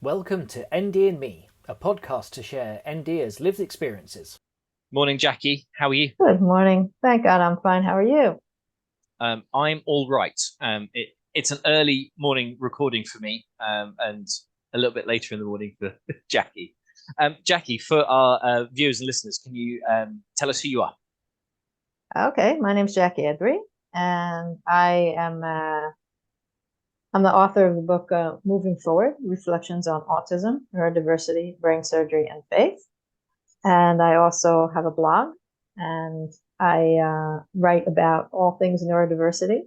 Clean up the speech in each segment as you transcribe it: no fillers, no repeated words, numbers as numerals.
Welcome to ND and Me, a podcast to share NDers' lived experiences. Morning, Jackie. How are you? Good morning. Thank God I'm fine. How are you? I'm all right. It's an early morning recording for me, and a little bit later in the morning for Jackie. Jackie, for our viewers and listeners, can you tell us who you are? Okay, my name's Jacki Edry, and I'm the author of the book Moving Forward: Reflections on Autism, Neurodiversity, Brain Surgery, and Faith. And I also have a blog, and I write about all things neurodiversity,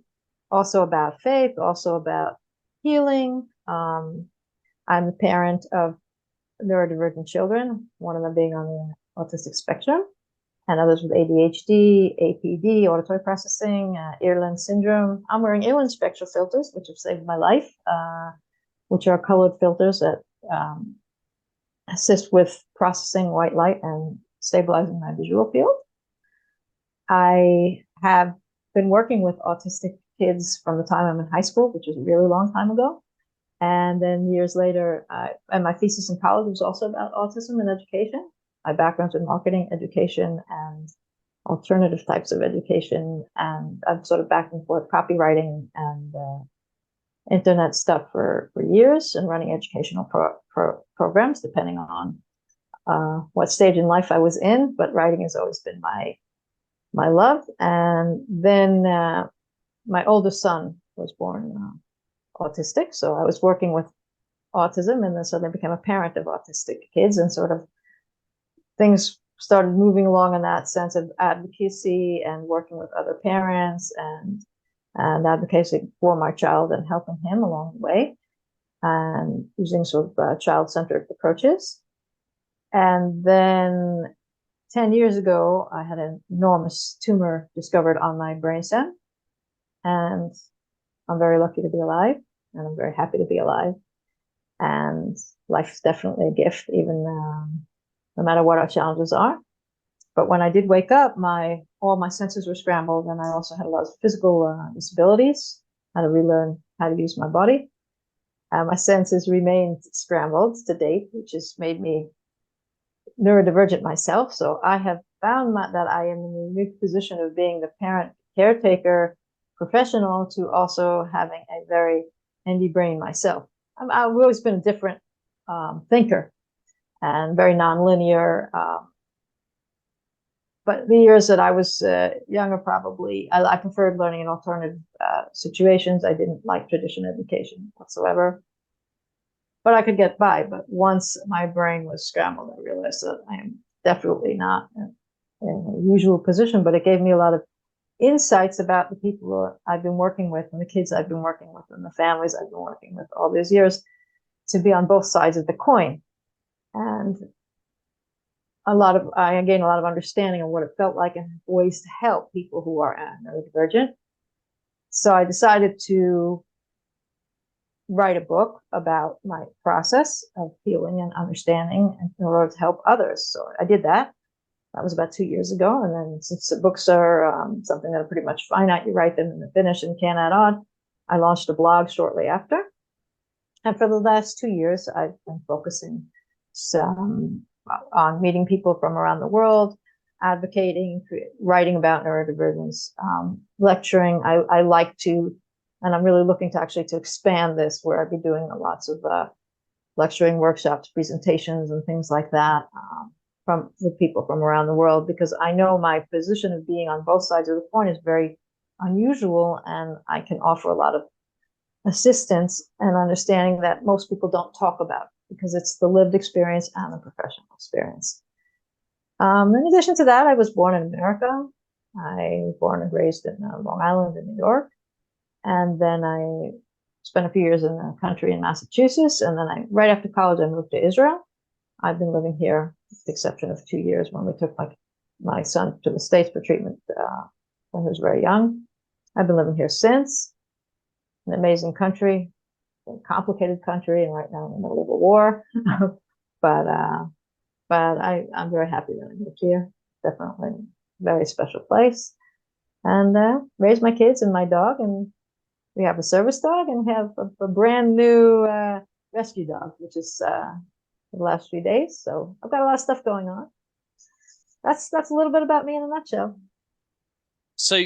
also about faith, also about healing. I'm the parent of neurodivergent children, one of them being on the autistic spectrum, and others with ADHD, APD, auditory processing, Earland syndrome. I'm wearing Earland spectral filters, which have saved my life, which are colored filters that assist with processing white light and stabilizing my visual field. I have been working with autistic kids from the time I'm in high school, which was a really long time ago. And then years later, and my thesis in college was also about autism and education. My background's in marketing, education, and alternative types of education. And I've sort of back and forth copywriting and internet stuff for years, and running educational programs, depending on what stage in life I was in. But writing has always been my love. And then my oldest son was born autistic, so I was working with autism, and then suddenly became a parent of autistic kids, and sort of things started moving along in that sense of advocacy and working with other parents and advocacy for my child and helping him along the way, and using sort of child-centered approaches. And then 10 years ago, I had an enormous tumor discovered on my brainstem, and I'm very lucky to be alive, and I'm very happy to be alive. And life is definitely a gift, even no matter what our challenges are. But when I did wake up, all my senses were scrambled, and I also had a lot of physical disabilities, had to relearn how to use my body. My senses remained scrambled to date, which has made me neurodivergent myself. So I have found that I am in the unique position of being the parent, caretaker, professional, to also having a very ND brain myself. I've always been a different thinker and very nonlinear. But the years that I was younger, probably, I preferred learning in alternative situations. I didn't like traditional education whatsoever, but I could get by. But once my brain was scrambled, I realized that I am definitely not in a usual position, but it gave me a lot of insights about the people I've been working with, and the kids I've been working with, and the families I've been working with all these years, to be on both sides of the coin. And I gained a lot of understanding of what it felt like and ways to help people who are neurodivergent. So I decided to write a book about my process of healing and understanding, and in order to help others. So I did that. That was about 2 years ago. And then, since the books are something that are pretty much finite, you write them and they're finished and can't add on, I launched a blog shortly after. And for the last 2 years, I've been focusing on meeting people from around the world, advocating, writing about neurodivergence, lecturing. I like to, and I'm really looking to expand this, where I'd be doing lots of lecturing, workshops, presentations, and things like that, with people from around the world, because I know my position of being on both sides of the coin is very unusual, and I can offer a lot of assistance and understanding that most people don't talk about, because it's the lived experience and the professional experience. In addition to that, I was born in America. I was born and raised in Long Island in New York. And then I spent a few years in the country in Massachusetts. And then right after college, I moved to Israel. I've been living here, with the exception of 2 years when we took my son to the States for treatment when he was very young. I've been living here since. An amazing country, a complicated country, and right now in the middle of a war. but I'm very happy that I moved here. Definitely a very special place. And raised my kids and my dog, and we have a service dog, and have a brand new rescue dog, which is the last few days. So I've got a lot of stuff going on. That's a little bit about me in a nutshell. So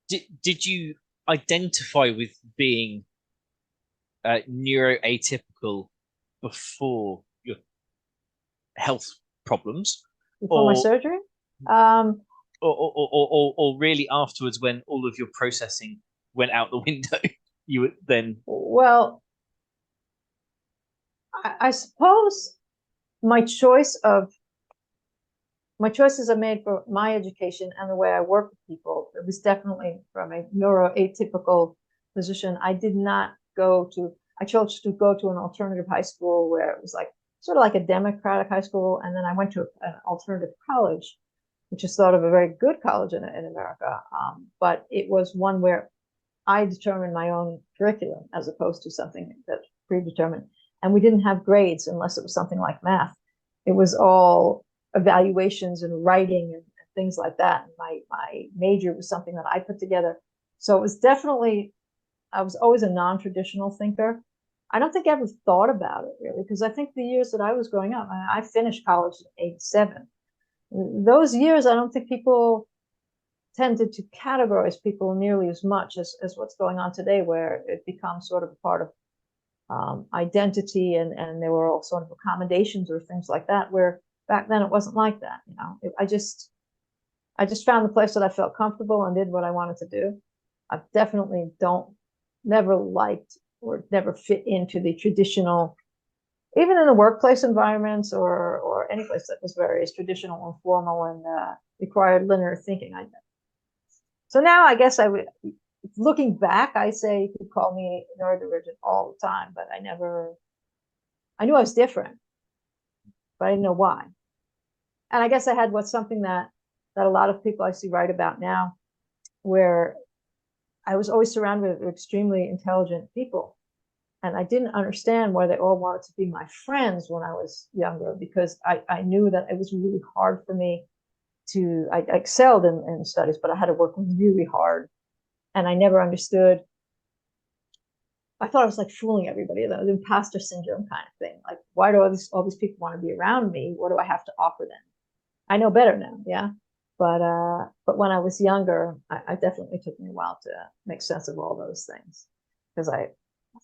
did you identify with being neuroatypical before your health problems, Before my surgery? Or really afterwards, when all of your processing went out the window, you would then? Well, I suppose my choices I made for my education and the way I work with people, it was definitely from a neuroatypical position. I chose to go to an alternative high school where it was like sort of like a democratic high school, and then I went to an alternative college, which is thought of a very good college in America, but it was one where I determined my own curriculum as opposed to something that's predetermined. And we didn't have grades unless it was something like math. It was all evaluations and writing and things like that. And my major was something that I put together. So it was definitely, I was always a non-traditional thinker. I don't think I ever thought about it really, because I think the years that I was growing up, I finished college at age 7. Those years, I don't think people tended to categorize people nearly as much as what's going on today, where it becomes sort of a part of identity, and there were all sort of accommodations or things like that, where back then it wasn't like that. I just found the place that I felt comfortable and did what I wanted to do. I definitely never liked or never fit into the traditional, even in the workplace environments or any place that was very traditional and formal and required linear thinking. So now I guess looking back, I say you could call me neurodivergent all the time, but I knew I was different, but I didn't know why. And I guess I had something that a lot of people I see write about now, where I was always surrounded with extremely intelligent people. And I didn't understand why they all wanted to be my friends when I was younger, because I knew that it was really hard for me I excelled in studies, but I had to work really hard. And I never understood. I thought I was like fooling everybody, the imposter syndrome kind of thing. Like, why do all these people want to be around me? What do I have to offer them? I know better now, yeah. But when I was younger, I definitely took me a while to make sense of all those things, because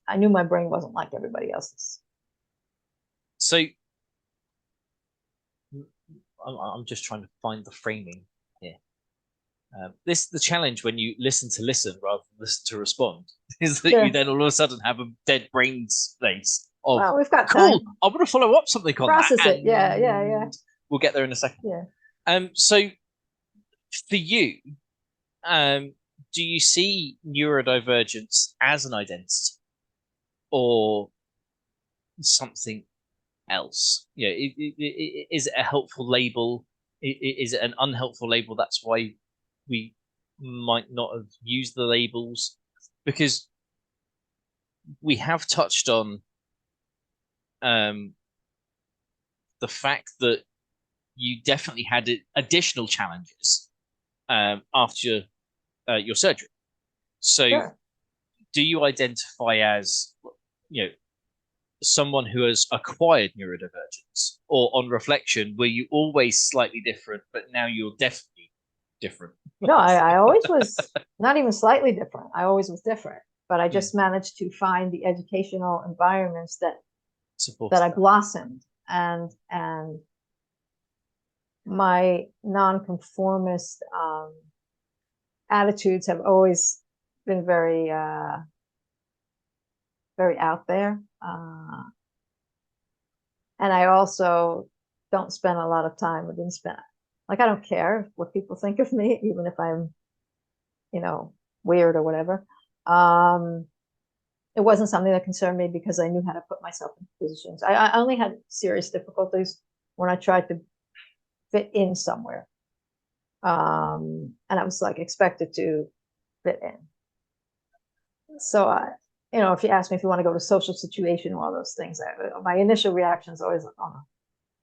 I knew my brain wasn't like everybody else's. So I'm just trying to find the framing here. The challenge when you listen rather than listen to respond is that you then all of a sudden have a dead brain space of, well, we've got cool, time. I want to follow up something on Process that. it. Yeah. We'll get there in a second. Yeah. So for you, do you see neurodivergence as an identity or something else? Is it a helpful label? Is it an unhelpful label? That's why we might not have used the labels, because we have touched on the fact that you definitely had additional challenges after your surgery. So sure. Do you identify as someone who has acquired neurodivergence, or on reflection were you always slightly different but now you're definitely different? No, I always was not even slightly different. I always was different, but I just managed to find the educational environments that I blossomed, and my nonconformist attitudes have always been very very out there, and I also don't spend a lot of time or didn't spend, like, I don't care what people think of me, even if I'm weird or whatever. It wasn't something that concerned me, because I knew how to put myself in positions. I only had serious difficulties when I tried to fit in somewhere, and I was like expected to fit in. So if you ask me if you want to go to a social situation, all those things, my initial reaction is always like, oh no.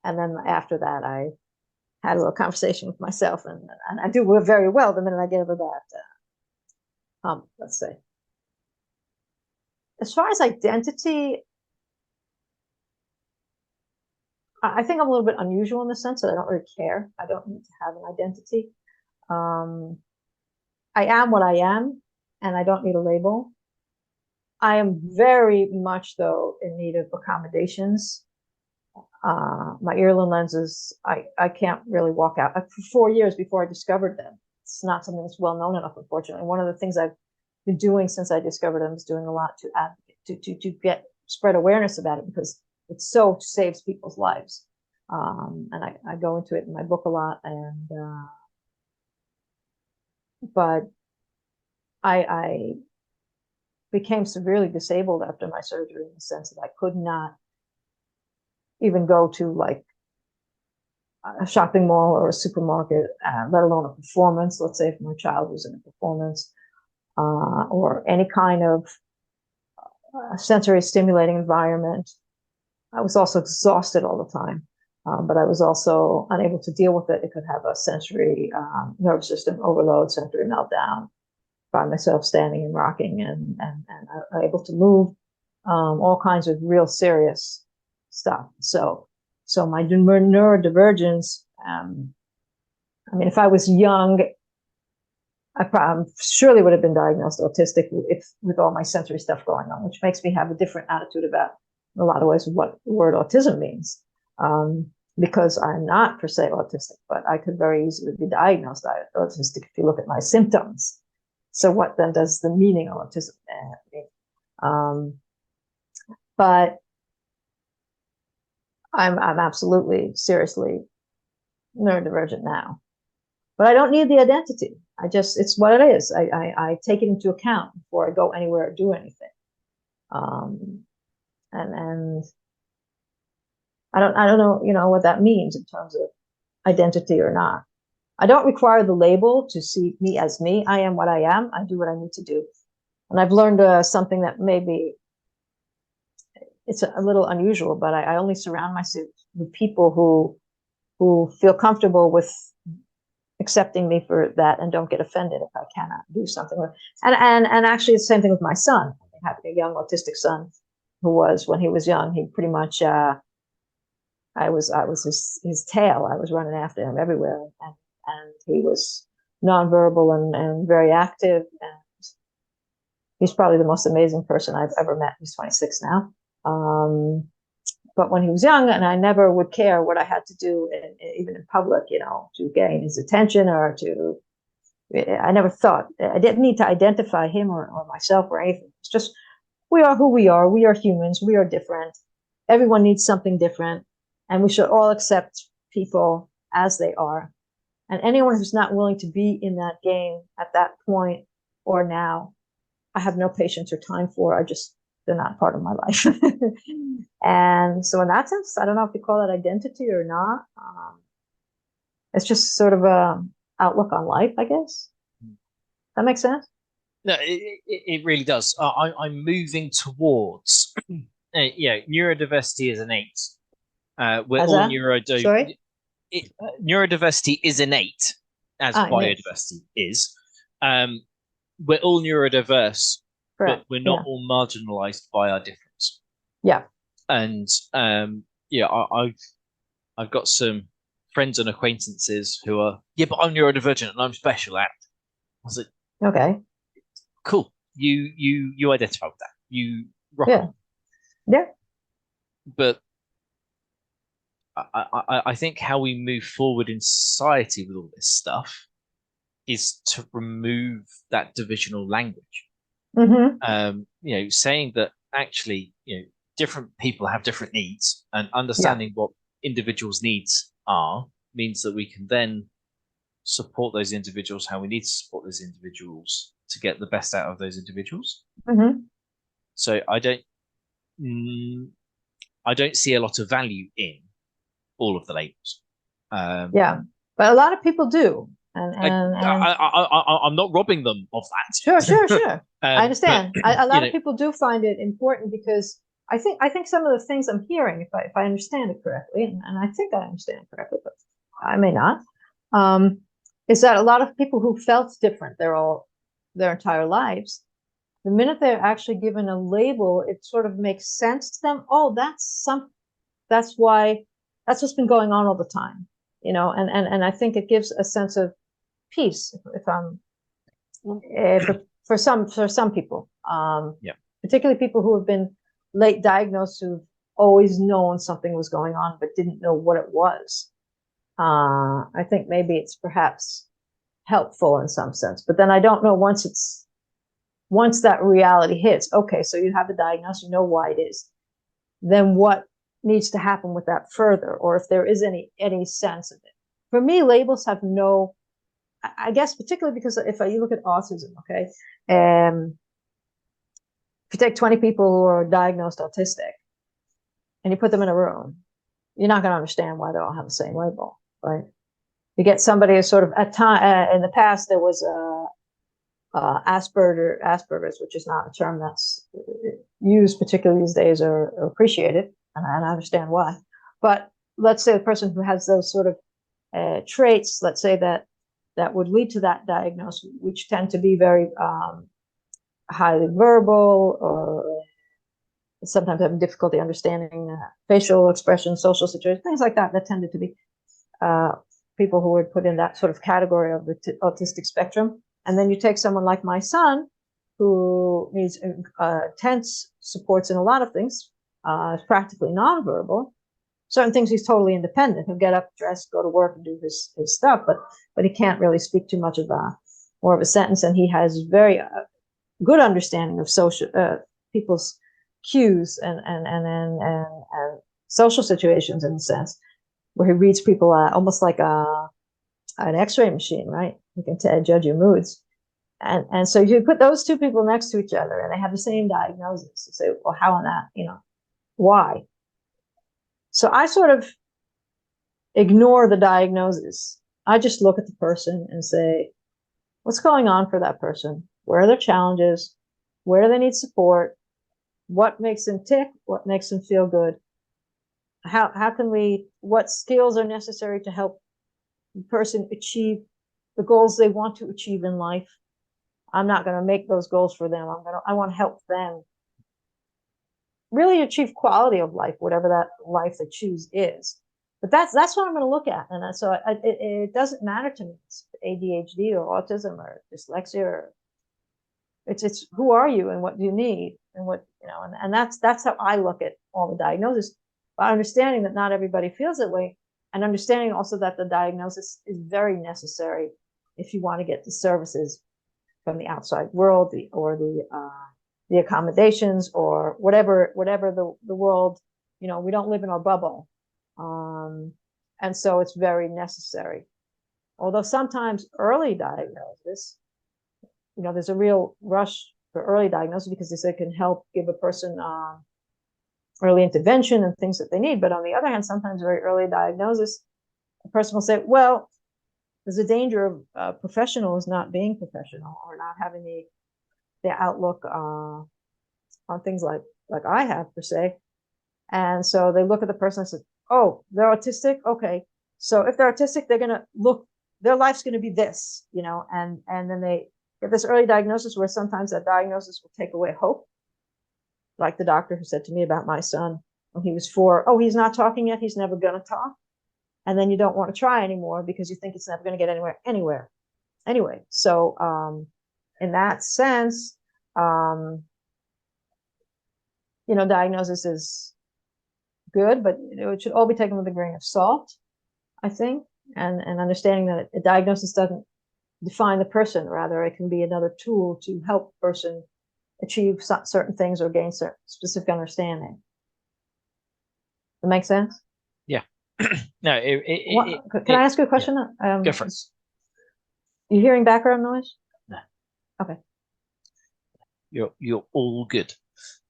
And then after that, I had a little conversation with myself, and I do very well the minute I get over that. Let's say, as far as identity, I think I'm a little bit unusual in the sense that I don't really care. I don't need to have an identity. I am what I am, and I don't need a label. I am very much, though, in need of accommodations. My earline lenses, I can't really walk out. For 4 years before I discovered them, it's not something that's well known enough, unfortunately. One of the things I've been doing since I discovered them is doing a lot to advocate, to get spread awareness about it, because it so saves people's lives. And I go into it in my book a lot, and but I became severely disabled after my surgery, in the sense that I could not even go to like a shopping mall or a supermarket, let alone a performance. Let's say if my child was in a performance, or any kind of sensory stimulating environment. I was also exhausted all the time, but I was also unable to deal with it. It could have a sensory nervous system overload, sensory meltdown. Find myself standing and rocking, and able to move, all kinds of real serious stuff. So my neurodivergence. I mean, if I was young, I surely would have been diagnosed autistic with all my sensory stuff going on, which makes me have a different attitude about, in a lot of ways, what the word autism means. Because I'm not per se autistic, but I could very easily be diagnosed autistic if you look at my symptoms. So what then does the meaning of autism mean? But I'm absolutely, seriously neurodivergent now. But I don't need the identity. It's what it is. I take it into account before I go anywhere or do anything. And I don't know, what that means in terms of identity or not. I don't require the label to see me as me. I am what I am. I do what I need to do. And I've learned something that maybe it's a little unusual, but I only surround myself with people who feel comfortable with accepting me for that and don't get offended if I cannot do something. And actually, it's the same thing with my son. Having a young autistic son who was, when he was young, he pretty much, I was his tail. I was running after him everywhere. And he was nonverbal and very active. And he's probably the most amazing person I've ever met. He's 26 now. But when he was young, and I never would care what I had to do, even in public, to gain his attention I never thought, I didn't need to identify him or myself or anything. It's just, we are who we are. We are humans. We are different. Everyone needs something different. And we should all accept people as they are. And anyone who's not willing to be in that game at that point or now, I have no patience or time for. They're not part of my life. And so in that sense, I don't know if you call that identity or not. It's just sort of a outlook on life, I guess. That makes sense? No, it really does. I'm moving towards, neurodiversity is innate. We're all Sorry? Neurodiversity is innate, as biodiversity is. We're all neurodiverse, correct. But we're not all marginalized by our difference. Yeah. And I've got some friends and acquaintances who are, but I'm neurodivergent and I'm special at. I was like, okay, cool. You identify with that. You rock on. Yeah. But I think how we move forward in society with all this stuff is to remove that divisional language. Mm-hmm. Saying that actually, different people have different needs, and understanding what individuals' needs are means that we can then support those individuals how we need to support those individuals to get the best out of those individuals. Mm-hmm. So I don't see a lot of value in all of the labels. But a lot of people do. And I'm not robbing them of that. Sure. I understand. A lot of people do find it important, because I think some of the things I'm hearing, if I understand it correctly, and I think I understand it correctly, but I may not, is that a lot of people who felt different their entire lives, the minute they're actually given a label, it sort of makes sense to them. Oh, that's why that's what's been going on all the time, you know, and I think it gives a sense of peace if I'm for some people, particularly people who have been late diagnosed, who've always known something was going on but didn't know what it was. I think maybe it's perhaps helpful in some sense, but then I don't know, once that reality hits, okay, so you have the diagnosis, you know why it is, then what needs to happen with that further, or if there is any sense of it. For me, labels have no, I guess, particularly because if you look at autism, okay, if you take 20 people who are diagnosed autistic and you put them in a room, you're not going to understand why they all have the same label, right? You get somebody who's sort of in the past there was Asperger's, which is not a term that's used particularly these days or appreciated, and I understand why. But let's say the person who has those sort of traits, let's say that would lead to that diagnosis, which tend to be very highly verbal, or sometimes having difficulty understanding facial expression, social situations, things like that, that tended to be people who would put in that sort of category of the autistic spectrum. And then you take someone like my son, who needs intense supports in a lot of things, is practically nonverbal. Certain things he's totally independent. He'll get up, dress, go to work, and do his stuff, but he can't really speak too much of more of a sentence. And he has very good understanding of social people's cues and social situations, in a sense, where he reads people almost like an X-ray machine, right? You can judge your moods. And so you put those two people next to each other and they have the same diagnosis. You say, well, how on that, why? So I sort of ignore the diagnosis. I just look at the person and say, what's going on for that person? Where are their challenges? Where do they need support? What makes them tick? What makes them feel good? What skills are necessary to help the person achieve the goals they want to achieve in life? I'm not going to make those goals for them. I want to help them really achieve quality of life, whatever that life they choose is. But that's what I'm going to look at. And so it doesn't matter to me. It's ADHD or autism or dyslexia. Or it's who are you and what do you need and what, and that's how I look at all the diagnoses, by understanding that not everybody feels that way, and understanding also that the diagnosis is very necessary if you want to get the services from the outside world, the accommodations, or whatever the world, we don't live in our bubble. And so it's very necessary. Although sometimes early diagnosis, there's a real rush for early diagnosis because it can help give a person early intervention and things that they need. But on the other hand, sometimes very early diagnosis, a person will say, well, there's a danger of professionals not being professional or not having the outlook on things like I have, per se. And so they look at the person and say, oh, they're autistic? Okay. So if they're autistic, they're going to their life's going to be this, and then they get this early diagnosis where sometimes that diagnosis will take away hope. Like the doctor who said to me about my son when he was 4, oh, he's not talking yet. He's never going to talk. And then you don't want to try anymore because you think it's never going to get anywhere. Anyway, so in that sense, diagnosis is good, but it should all be taken with a grain of salt, I think, and understanding that a diagnosis doesn't define the person. Rather, it can be another tool to help the person achieve certain things or gain certain specific understanding. That make sense? Yeah. No. Can I ask you a question? Yeah. Go for it. You hearing background noise? No. Okay. You're all good.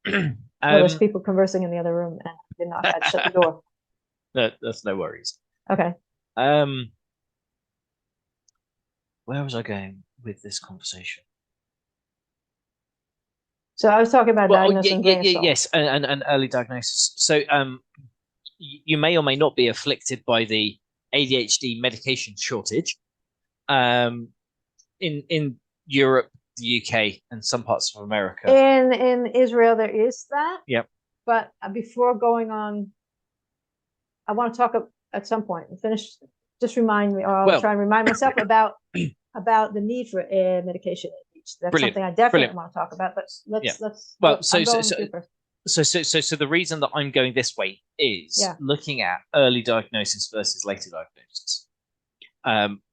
There's people conversing in the other room, and I did not have to shut the door. No, that's no worries. Okay. Where was I going with this conversation? So I was talking about diagnosing yes, and early diagnosis. So you may or may not be afflicted by the ADHD medication shortage. In Europe, the UK, and some parts of America. In Israel, there is that. Yep. But before going on I want to talk at some point. Finish. Just remind me, or I'll try and remind myself about the need for medication. That's brilliant, something I definitely brilliant. want to talk about. But let's. Well, I'm going to you first. So the reason that I'm going this way is looking at early diagnosis versus later diagnosis.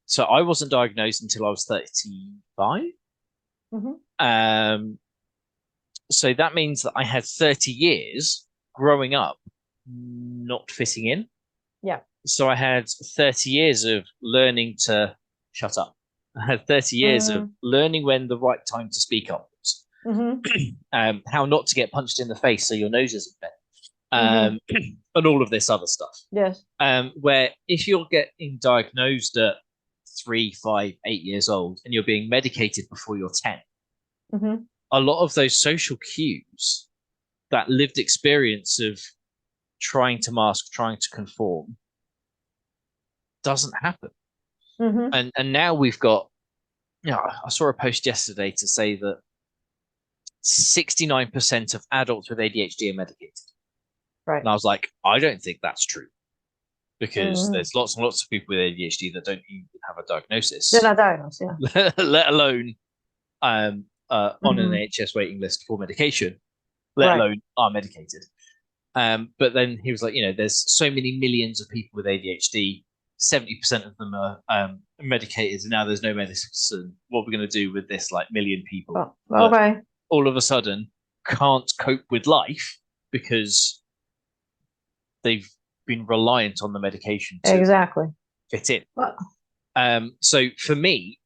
So I wasn't diagnosed until I was 35. So that means that I had 30 years growing up not fitting in. Yeah. So I had 30 years of learning to shut up. I had 30 years of learning when the right time to speak up was. How not to get punched in the face so your nose isn't bent. And all of this other stuff. Yes. Where if you're getting diagnosed at 3, 5, 8 years old and you're being medicated before you're 10, a lot of those social cues, that lived experience of trying to mask, trying to conform, doesn't happen. And now we've got, I saw a post yesterday to say that 69% of adults with ADHD are medicated. Right. And I was like, I don't think that's true, because there's lots and lots of people with ADHD that don't even have a diagnosis. They're not diagnosed, yeah. Let alone on an NHS waiting list for medication, let alone are medicated. But then he was like, there's so many millions of people with ADHD. 70% of them are medicated, and now there's no medicine. What we're going to do with this million people? All of a sudden can't cope with life because they've been reliant on the medication to fit in. So for me,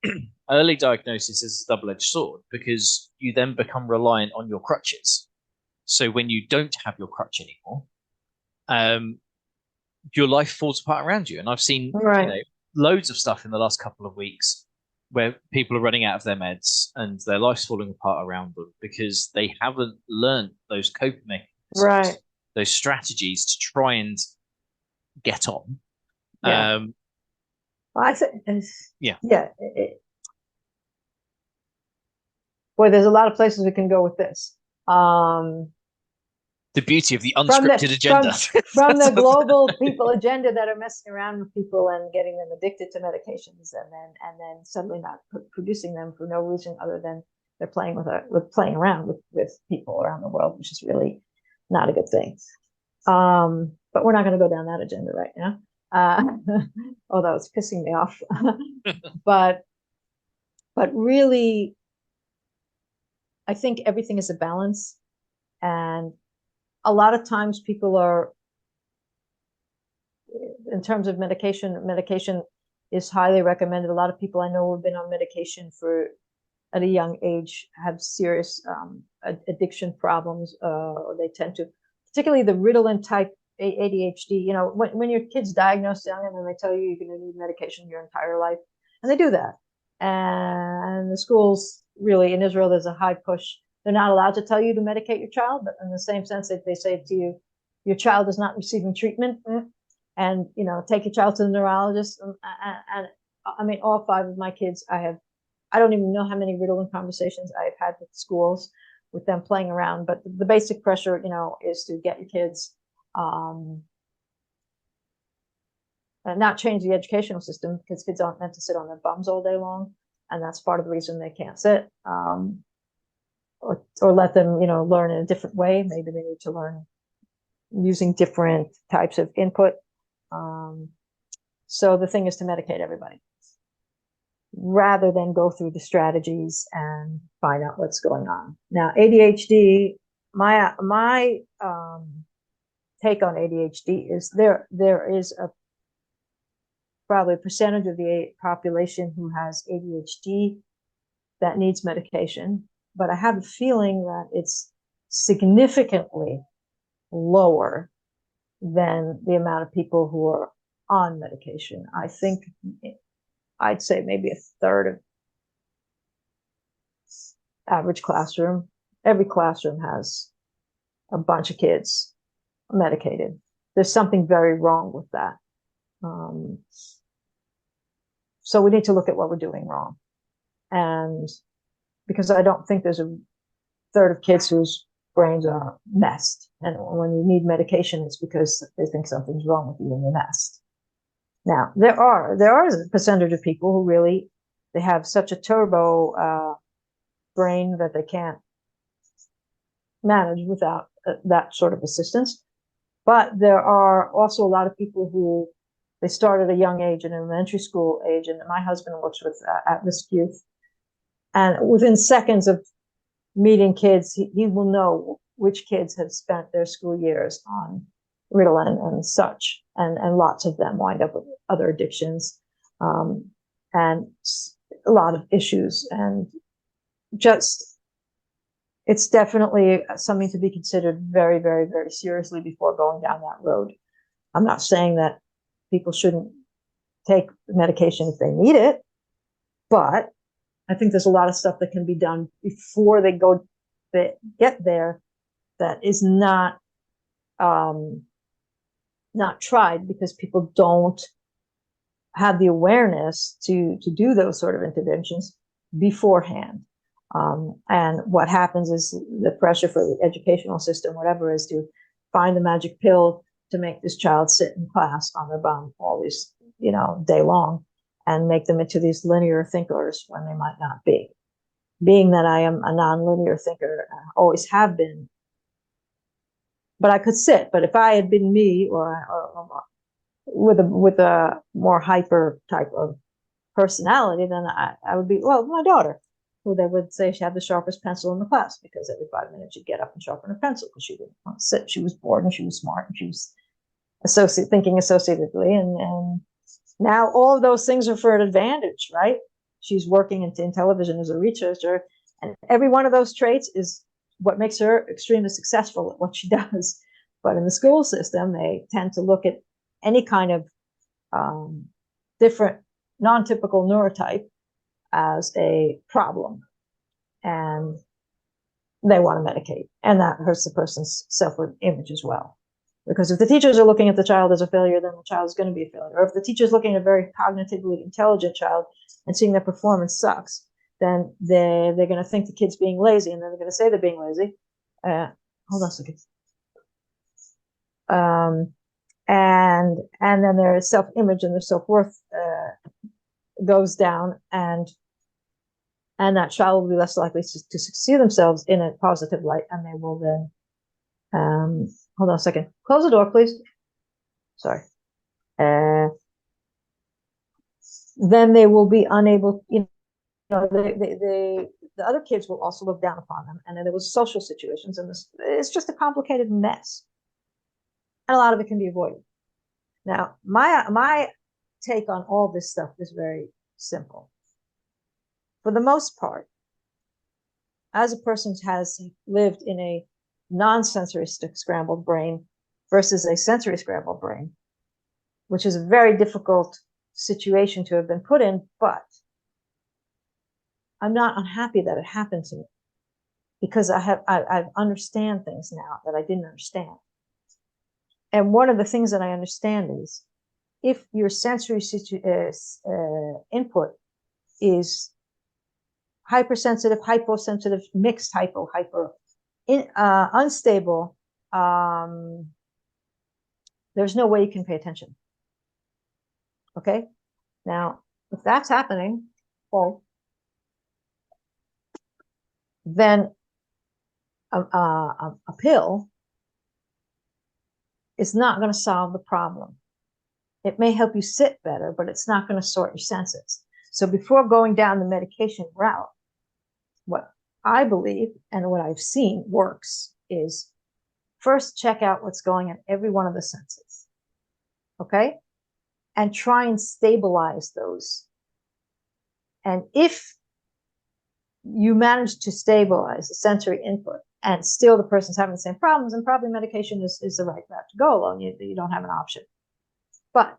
early diagnosis is a double-edged sword, because you then become reliant on your crutches. So when you don't have your crutch anymore, your life falls apart around you. And I've seen loads of stuff in the last couple of weeks where people are running out of their meds and their life's falling apart around them because they haven't learned those coping mechanisms, those strategies to try and get on. Well, I think, boy, there's a lot of places we can go with this. The beauty of the unscripted agenda. From the global people agenda that are messing around with people and getting them addicted to medications, and then suddenly not producing them for no reason other than they're playing around with people around the world, which is really not a good thing. But we're not going to go down that agenda right now. Although it's pissing me off. but really, I think everything is a balance, and a lot of times people are, in terms of medication is highly recommended. A lot of people I know who have been on medication at a young age have serious addiction problems, or they tend to, particularly the Ritalin type ADHD. When your kid's diagnosed young and then they tell you you're going to need medication your entire life, and they do that. And the schools, really, in Israel, there's a high push. They're not allowed to tell you to medicate your child, but in the same sense that they say to you, your child is not receiving treatment, and take your child to the neurologist. And I mean, all 5 of my kids, I don't even know how many Ritalin conversations I've had with schools with them playing around. But the basic pressure, is to get your kids, not change the educational system, because kids aren't meant to sit on their bums all day long, and that's part of the reason they can't sit. Or let them, learn in a different way. Maybe they need to learn using different types of input. So the thing is to medicate everybody rather than go through the strategies and find out what's going on. Now, ADHD, my take on ADHD is there is probably a percentage of the population who has ADHD that needs medication. But I have a feeling that it's significantly lower than the amount of people who are on medication. I think I'd say maybe a third of average classroom. Every classroom has a bunch of kids medicated. There's something very wrong with that. So we need to look at what we're doing wrong. And because I don't think there's a third of kids whose brains are messed. And when you need medication, it's because they think something's wrong with you in your nest. Now, there are a percentage of people who really, they have such a turbo brain that they can't manage without that sort of assistance. But there are also a lot of people who, they start at a young age, in elementary school age, and my husband works with at-risk youth. And within seconds of meeting kids, he will know which kids have spent their school years on Ritalin and such, and lots of them wind up with other addictions, and a lot of issues, and just, it's definitely something to be considered very, very, very seriously before going down that road. I'm not saying that people shouldn't take medication if they need it, but I think there's a lot of stuff that can be done before they get there that is not tried, because people don't have the awareness to do those sort of interventions beforehand. And what happens is the pressure for the educational system, whatever, is to find the magic pill to make this child sit in class on their bum all this, day long, and make them into these linear thinkers when they might not be. Being that I am a non-linear thinker, always have been, but I could sit. But if I had been me, or with a more hyper type of personality, then I would be, well, my daughter, who they would say she had the sharpest pencil in the class, because every 5 minutes she'd get up and sharpen her pencil because she didn't want to sit. She was bored, and she was smart, and she was thinking associatively, and now all of those things are for an advantage, right? She's working in television as a researcher, and every one of those traits is what makes her extremely successful at what she does. But in the school system, they tend to look at any kind of different, non-typical neurotype as a problem, and they want to medicate, and that hurts the person's self-image as well. Because if the teachers are looking at the child as a failure, then the child is going to be a failure. Or if the teacher's looking at a very cognitively intelligent child and seeing their performance sucks, then they're going to think the kid's being lazy, and then they're going to say they're being lazy. Hold on a second. And then their self-image and their self-worth goes down, and that child will be less likely to see themselves in a positive light, and they will then, hold on a second. Close the door, please. Sorry. Then they will be unable, the other kids will also look down upon them, and then there was social situations, and it's just a complicated mess, and a lot of it can be avoided. Now, my take on all this stuff is very simple. For the most part, as a person has lived in a non-sensory scrambled brain versus a sensory scrambled brain, which is a very difficult situation to have been put in, but I'm not unhappy that it happened to me, because I understand things now that I didn't understand. And one of the things that I understand is, if your sensory input is hypersensitive, hyposensitive, mixed hyper, unstable, there's no way you can pay attention. Okay? Now, if that's happening, well, then a pill is not going to solve the problem. It may help you sit better, but it's not going to sort your senses. So before going down the medication route, what I believe and what I've seen works is first check out what's going on every one of the senses. Okay? And try and stabilize those. And if you manage to stabilize the sensory input and still the person's having the same problems, then probably medication is the right route to go along. You don't have an option. But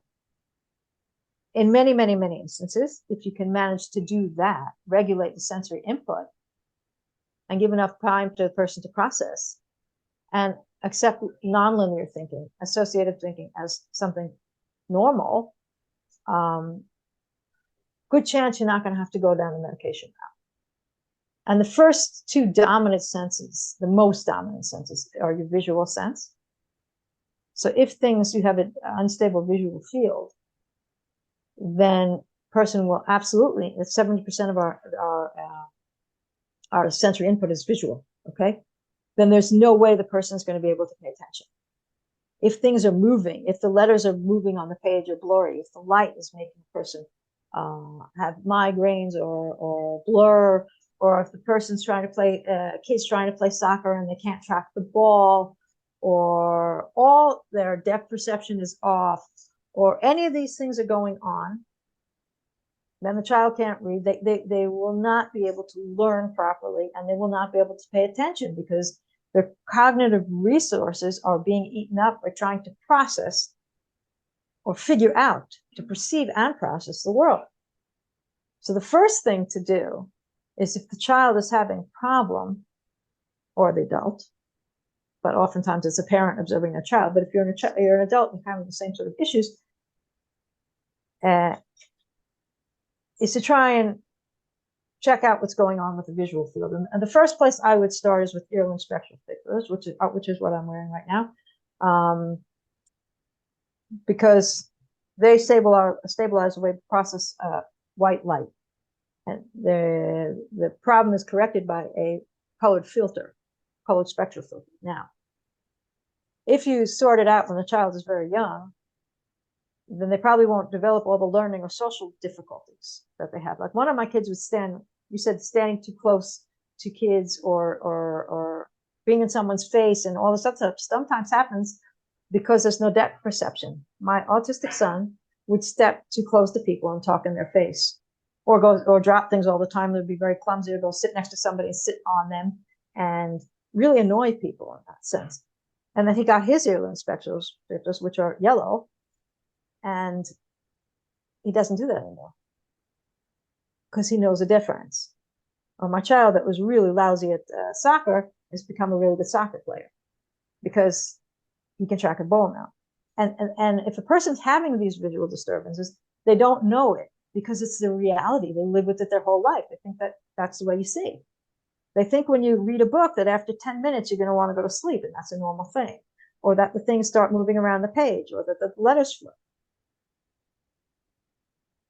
in many, many, many instances, if you can manage to do that, regulate the sensory input, and give enough time to the person to process and accept nonlinear thinking, associative thinking as something normal, good chance you're not going to have to go down the medication route. And the first two dominant senses, the most dominant senses, are your visual sense. So if you have an unstable visual field, then person will absolutely, 70% of our sensory input is visual, okay? Then there's no way the person is going to be able to pay attention. If things are moving, if the letters are moving on the page or blurry, if the light is making the person have migraines or blur, or if the person's trying to play, kid's trying to play soccer and they can't track the ball, or all their depth perception is off, or any of these things are going on, then the child can't read. They will not be able to learn properly, and they will not be able to pay attention because their cognitive resources are being eaten up by trying to process or figure out, to perceive and process the world. So the first thing to do is, if the child is having a problem, or the adult, but oftentimes it's a parent observing their child, but if you're an adult and having the same sort of issues, is to try and check out what's going on with the visual field. And the first place I would start is with earlobe spectral fixers, which is what I'm wearing right now, because they stabilize the way we process white light. And the problem is corrected by a colored spectral filter. Now, if you sort it out when the child is very young, then they probably won't develop all the learning or social difficulties that they have. Like one of my kids would standing too close to kids, or being in someone's face, and all this stuff sometimes happens because there's no depth perception. My autistic son would step too close to people and talk in their face, or drop things all the time. They'd be very clumsy, or go sit next to somebody and sit on them and really annoy people in that sense. And then he got his earlobe spectacles, which are yellow, and he doesn't do that anymore because he knows the difference. Or my child that was really lousy at soccer has become a really good soccer player because he can track a ball now. And if a person's having these visual disturbances, they don't know it because it's their reality. They live with it their whole life. They think that that's the way you see. They think when you read a book that after 10 minutes you're going to want to go to sleep, and that's a normal thing. Or that the things start moving around the page, or that the letters flip.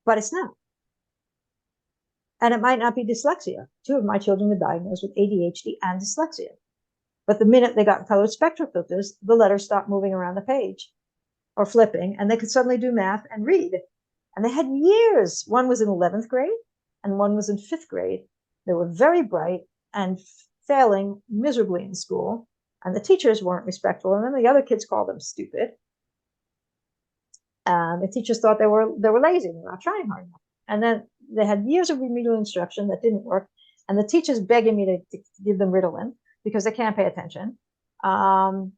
But it's not. And it might not be dyslexia. 2 of my children were diagnosed with ADHD and dyslexia. But the minute they got colored spectral filters, the letters stopped moving around the page or flipping, and they could suddenly do math and read. And they had years. One was in 11th grade and one was in 5th grade. They were very bright and failing miserably in school. And the teachers weren't respectful. And then the other kids called them stupid. The teachers thought they were lazy. They were not trying hard enough. And then they had years of remedial instruction that didn't work. And the teachers begging me to give them Ritalin because they can't pay attention. And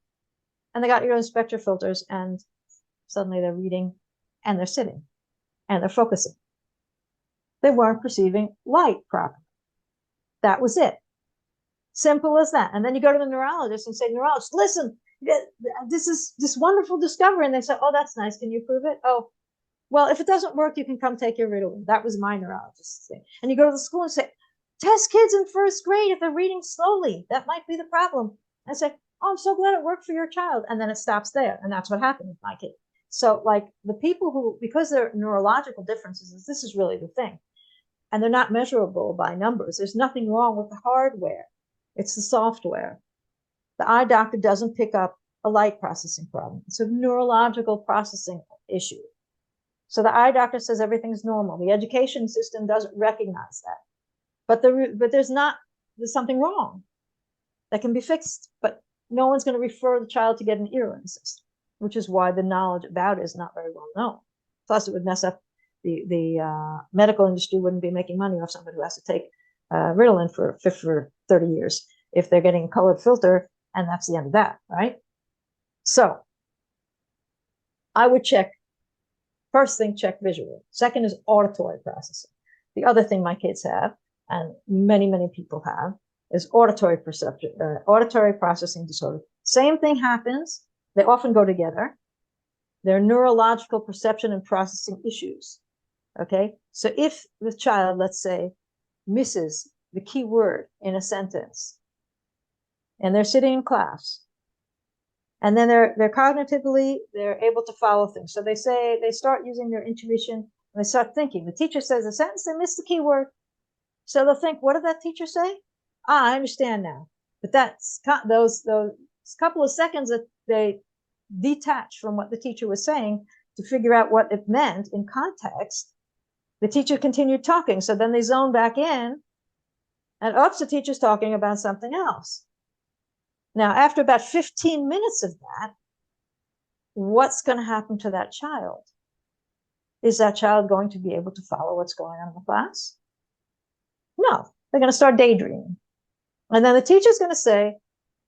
they got earlobe spectral filters, and suddenly they're reading and they're sitting and they're focusing. They weren't perceiving light properly. That was it. Simple as that. And then you go to the neurologist and say, neurologist, listen, this is this wonderful discovery. And they say, oh, that's nice. Can you prove it? Oh, well, if it doesn't work, you can come take your Ritalin. That was my neurologist's thing. And you go to the school and say, test kids in 1st grade if they're reading slowly. That might be the problem. I say, oh, I'm so glad it worked for your child. And then it stops there. And that's what happened with my kid. So like the people who, because there are neurological differences, this is really the thing. And they're not measurable by numbers. There's nothing wrong with the hardware. It's the software. The eye doctor doesn't pick up a light processing problem. It's a neurological processing issue. So the eye doctor says everything's normal. The education system doesn't recognize that. But there's something wrong that can be fixed. But no one's going to refer the child to get an ear assist, which is why the knowledge about it is not very well known. Plus, it would mess up the medical industry. Wouldn't be making money off somebody who has to take Ritalin for 30 years if they're getting a colored filter, and that's the end of that, right? So I would check. First thing, check visual. Second is auditory processing. The other thing my kids have, and many, many people have, is auditory processing disorder. Same thing happens. They often go together. They're neurological perception and processing issues. Okay, so if the child, let's say, misses the key word in a sentence, and they're sitting in class, and then they're cognitively, they're able to follow things. So they start using their intuition, and they start thinking. The teacher says a sentence, they miss the key word. So they'll think, what did that teacher say? I understand now. But that's those couple of seconds that they detach from what the teacher was saying to figure out what it meant in context. The teacher continued talking. So then they zone back in, and oops, the teacher's talking about something else. Now, after about 15 minutes of that, what's going to happen to that child? Is that child going to be able to follow what's going on in the class? No, they're going to start daydreaming. And then the teacher's going to say,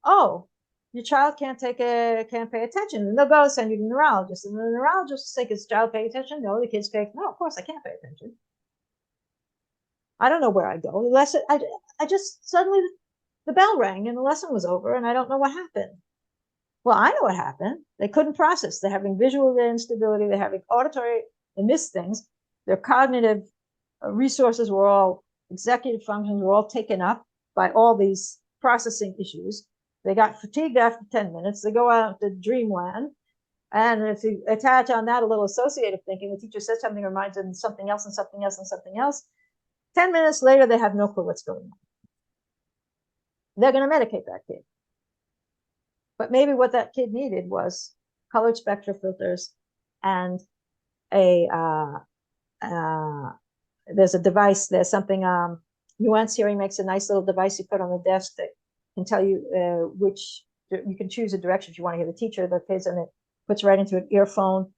oh, your child can't pay attention. And they'll go send you to the neurologist. And the neurologist will say, is the child paying attention? No, the kid's paying. No, of course I can't pay attention. I don't know where I go. The lesson, I just suddenly the bell rang and the lesson was over, and I don't know what happened. Well, I know what happened. They couldn't process. They're having visual instability. They're having auditory. They missed things. Their cognitive resources were all, executive functions were all taken up by all these processing issues. They got fatigued after 10 minutes. They go out to dreamland. And if you attach on that a little associative thinking, the teacher said something, reminds them of something else and something else and something else. 10 minutes later, they have no clue what's going on. They're going to medicate that kid. But maybe what that kid needed was colored spectra filters and there's a device, there's something, Nuance Hearing makes a nice little device you put on the desk that can tell you which, you can choose a direction if you want to hear the teacher or the kids, and it puts right into an earphone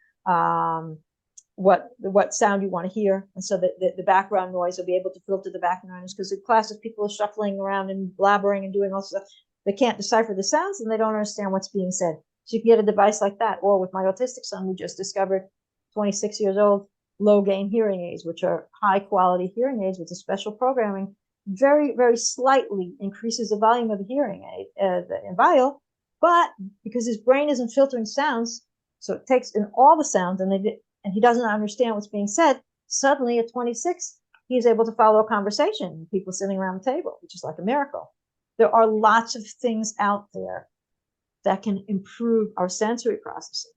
what sound you want to hear. And so that the background noise will be able to filter the background noise, because in classes people are shuffling around and blabbering and doing all stuff. They can't decipher the sounds and they don't understand what's being said. So you can get a device like that. Or with my autistic son, we just discovered, 26 years old, low gain hearing aids, which are high quality hearing aids with a special programming, very, very slightly increases the volume of the hearing aid, the vial, but because his brain isn't filtering sounds, so it takes in all the sounds, and he doesn't understand what's being said. Suddenly at 26, he's able to follow a conversation with people sitting around the table, which is like a miracle. There are lots of things out there that can improve our sensory processing.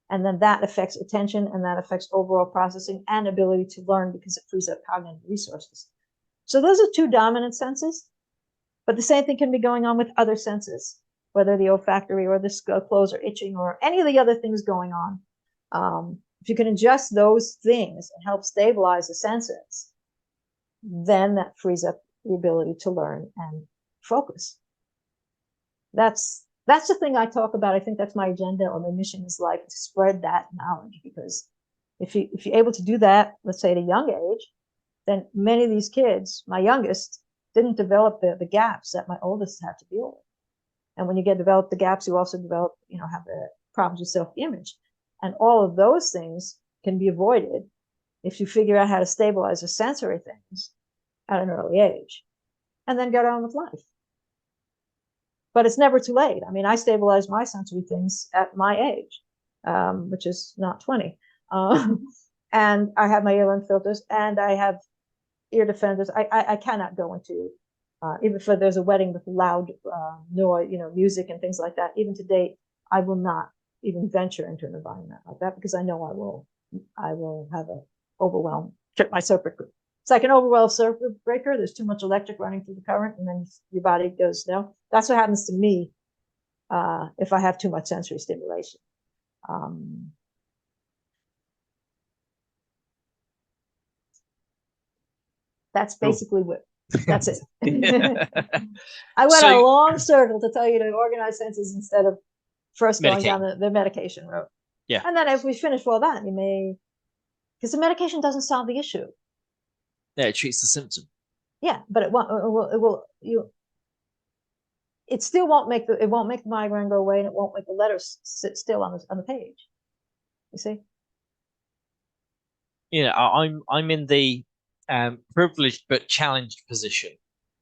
And then that affects attention, and that affects overall processing and ability to learn, because it frees up cognitive resources. So those are two dominant senses, but the same thing can be going on with other senses, whether the olfactory or the clothes are itching or any of the other things going on. If you can adjust those things and help stabilize the senses, then that frees up the ability to learn and focus. That's the thing I talk about. I think that's my agenda, or my mission is life, to spread that knowledge, because if you're able to do that, let's say at a young age, then many of these kids, my youngest, didn't develop the gaps that my oldest had to deal with. And when you develop the gaps, you also develop, have the problems with self-image. And all of those things can be avoided if you figure out how to stabilize the sensory things at an early age, and then get on with life. But it's never too late. I mean, I stabilized my sensory things at my age, which is not 20. And I have my ear filters, and I have ear defenders. I cannot go into, even if there's a wedding with loud noise, music and things like that. Even to date, I will not even venture into an environment like that, because I know I will have an overwhelm, trip my circuit. It's like an overwhelmed circuit breaker. There's too much electric running through the current, and then your body goes, no. That's what happens to me if I have too much sensory stimulation. That's basically that's it. I went a long circle to tell you to organize senses instead of first going down the medication road. Yeah. And then if we finish all that, because the medication doesn't solve the issue. Yeah, it treats the symptom. Yeah, but it still won't make the migraine go away, and it won't make the letters sit still on the page. You see? I'm in the privileged but challenged position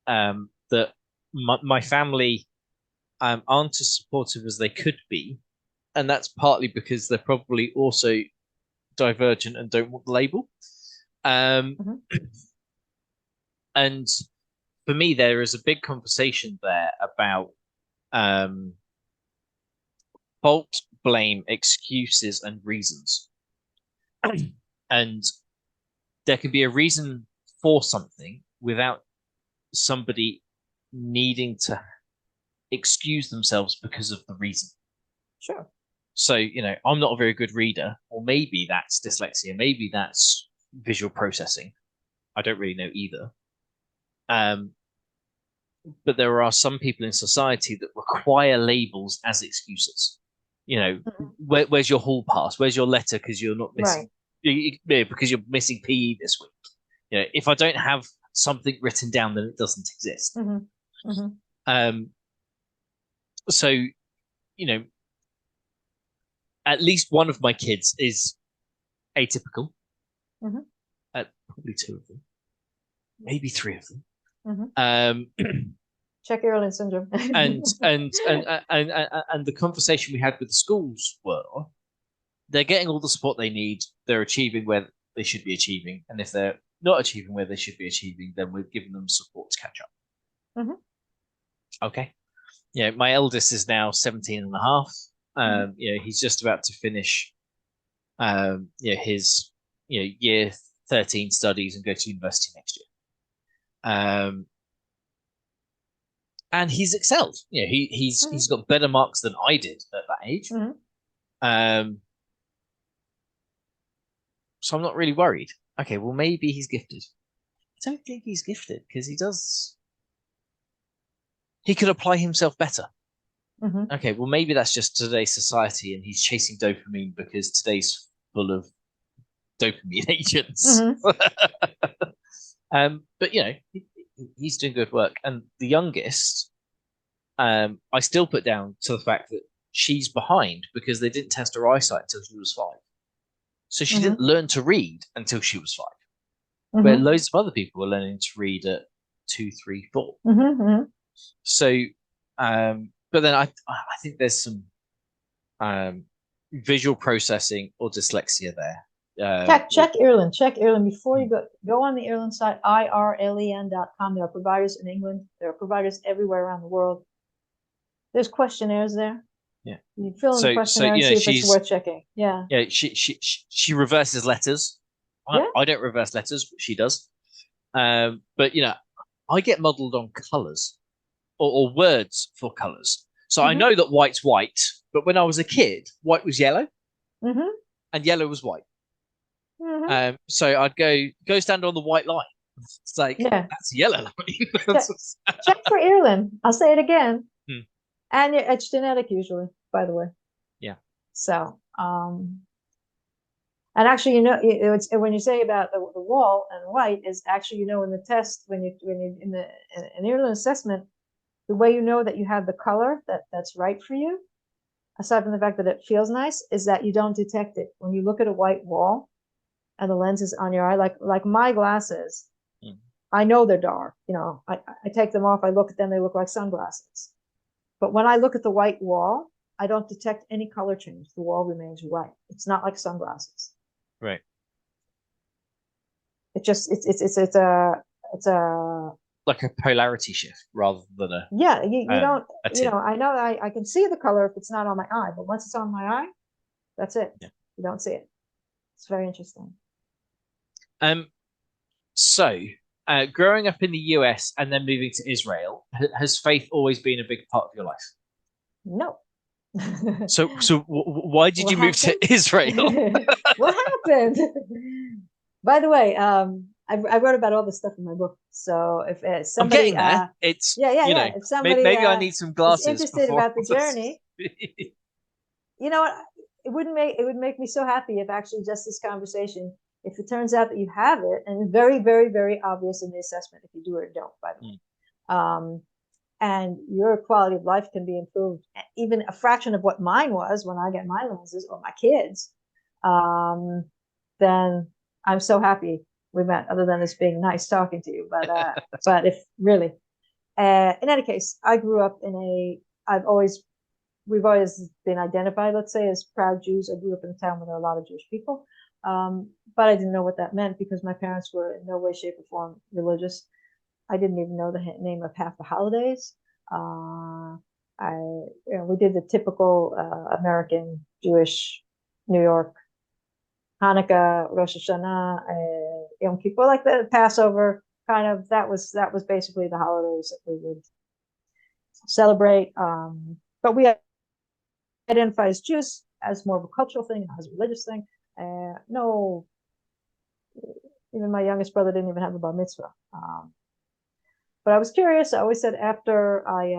that my family aren't as supportive as they could be, and that's partly because they're probably also divergent and don't want the label. And for me, there is a big conversation there about fault, blame, excuses, and reasons. And there can be a reason for something without somebody needing to excuse themselves because of the reason. Sure. So, I'm not a very good reader, or maybe that's dyslexia, maybe that's visual processing. I don't really know either. But there are some people in society that require labels as excuses. Where's your hall pass? Where's your letter because you're not missing? Right. Because you're missing PE this week. If I don't have something written down, then it doesn't exist. Mm-hmm. Mm-hmm. So, at least one of my kids is atypical. Mm-hmm. Probably two of them, maybe three of them. Mm-hmm. Jacki-Edry syndrome. and the conversation we had with the schools were, they're getting all the support they need. They're achieving where they should be achieving, and if they're not achieving where they should be achieving, then we're giving them support to catch up. Mm-hmm. Okay. My eldest is now 17 and a half. He's just about to finish his year 13 studies and go to university next year. And he's excelled. He's got better marks than I did at that age. Mm-hmm. So I'm not really worried. Okay, well, maybe he's gifted. I don't think he's gifted because he could apply himself better. Mm-hmm. Okay, well, maybe that's just today's society and he's chasing dopamine because today's full of dopamine agents. Mm-hmm. But he's doing good work. And the youngest, I still put down to the fact that she's behind because they didn't test her eyesight until she was 5. So she didn't learn to read until she was 5. Mm-hmm. Where loads of other people were learning to read at 2, 3, 4. Mm-hmm. So, but then I think there's some visual processing or dyslexia there. Check Ireland. Check Ireland before you go on the Ireland site, irlen.com. There are providers in England. There are providers everywhere around the world. There's questionnaires there. Yeah, you fill in the questionnaire and see if it's worth checking. Yeah. Yeah, she reverses letters. I don't reverse letters, but she does. But I get muddled on colours or words for colours. So I know that white's white, but when I was a kid, white was yellow, and yellow was white. So I'd go stand on the white line. It's like, that's a yellow line. Check for Ireland. I'll say it again. And it's genetic usually, by the way. Yeah. So, and actually, it's when you say about the wall and white is actually, in the test when you in an Ireland assessment, the way you know that you have the color that's right for you, aside from the fact that it feels nice, is that you don't detect it when you look at a white wall and the lens is on your eye. Like my glasses, I know they're dark. I take them off. I look at them. They look like sunglasses. But when I look at the white wall, I don't detect any color change. The wall remains white. It's not like sunglasses. Right. It's a like a polarity shift rather than a you don't I know I can see the color if it's not on my eye, but once it's on my eye, that's it. Yeah. You don't see it. It's very interesting. So growing up in the US and then moving to Israel, has faith always been a big part of your life? No. So why did you move to Israel? What happened? By the way, I wrote about all this stuff in my book. So if somebody, I'm getting there. It's If somebody maybe I need some glasses. Is interested about the journey. You know what? It would make me so happy if actually just this conversation, if it turns out that you have it, and it's very, very, very obvious in the assessment if you do or don't, by the way. And your quality of life can be improved, even a fraction of what mine was when I get my lenses, or my kids, then I'm so happy we met, other than it's being nice talking to you. But if really, in any case, I grew up we've always been identified, let's say, as proud Jews. I grew up in a town where there are a lot of Jewish people. But I didn't know what that meant because my parents were in no way, shape, or form religious. I didn't even know the name of half the holidays. We did the typical American Jewish New York Hanukkah, Rosh Hashanah, Yom Kippur, like the Passover kind of. That was basically the holidays that we would celebrate. But we identify as Jews as more of a cultural thing, not as a religious thing. No, even my youngest brother didn't even have a bar mitzvah. But I was curious. I always said after I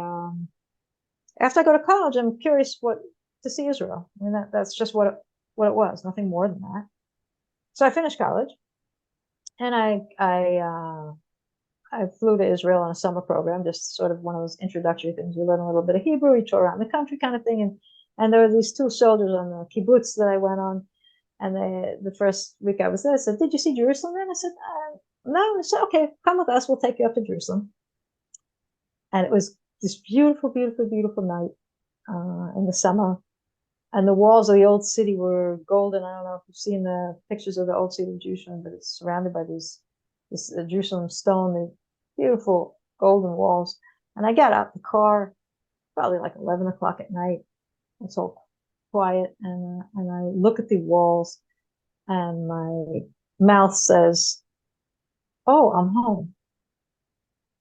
go to college, I'm curious to see Israel. I mean, that's just what it was, nothing more than that. So I finished college, and I flew to Israel on a summer program, just sort of one of those introductory things. You learn a little bit of Hebrew, you tour around the country kind of thing. And there were these two soldiers on the kibbutz that I went on. And the first week I was there, said, "Did you see Jerusalem?" And I said, "No." I said, "Okay, come with us. We'll take you up to Jerusalem." And it was this beautiful, beautiful, beautiful night in the summer. And the walls of the old city were golden. I don't know if you've seen the pictures of the old city of Jerusalem, but it's surrounded by this Jerusalem stone, the beautiful golden walls. And I got out the car, probably like 11 o'clock at night. It's all quiet, and I look at the walls, and my mouth says, "Oh, I'm home."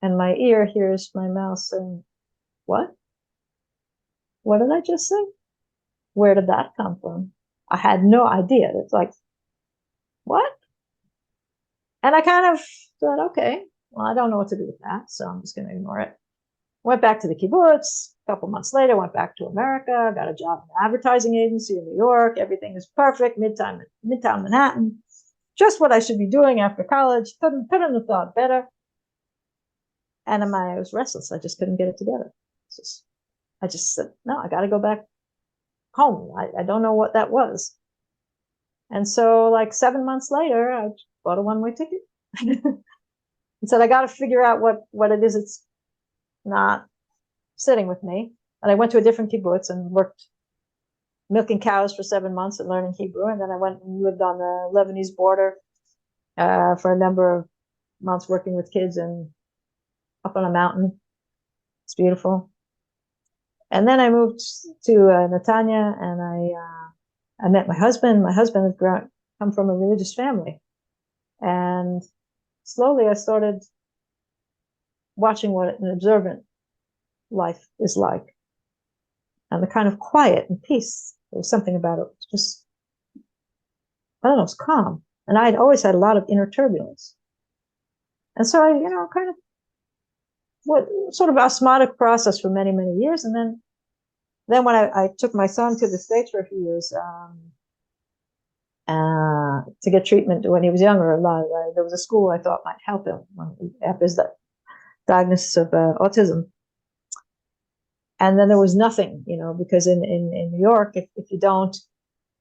And my ear hears my mouth saying, "What? What did I just say? Where did that come from?" I had no idea. It's like, what? And I kind of thought, okay, well, I don't know what to do with that, so I'm just going to ignore it. Went back to the kibbutz. A couple months later, went back to America, got a job in an advertising agency in New York. Everything is perfect, midtown Manhattan. Just what I should be doing after college. Couldn't have thought better. And I was restless. I just couldn't get it together. I just said, no, I got to go back home. I don't know what that was. And so like 7 months later, I bought a one-way ticket and said, I got to figure out what it is it's not sitting with me. And I went to a different kibbutz and worked milking cows for 7 months and learning Hebrew. And then I went and lived on the Lebanese border for a number of months, working with kids and up on a mountain. It's beautiful. And then I moved to Netanya, and I met my husband. My husband had come from a religious family. And slowly I started watching what an observant life is like, and the kind of quiet and peace. There was something about it. Just, I don't know, it was calm. And I'd always had a lot of inner turbulence. And so I, kind of what sort of osmotic process for many, many years. And then when I took my son to the States for a few years to get treatment when he was younger, there was a school I thought might help him after his diagnosis of autism. And then there was nothing, because in New York, if you don't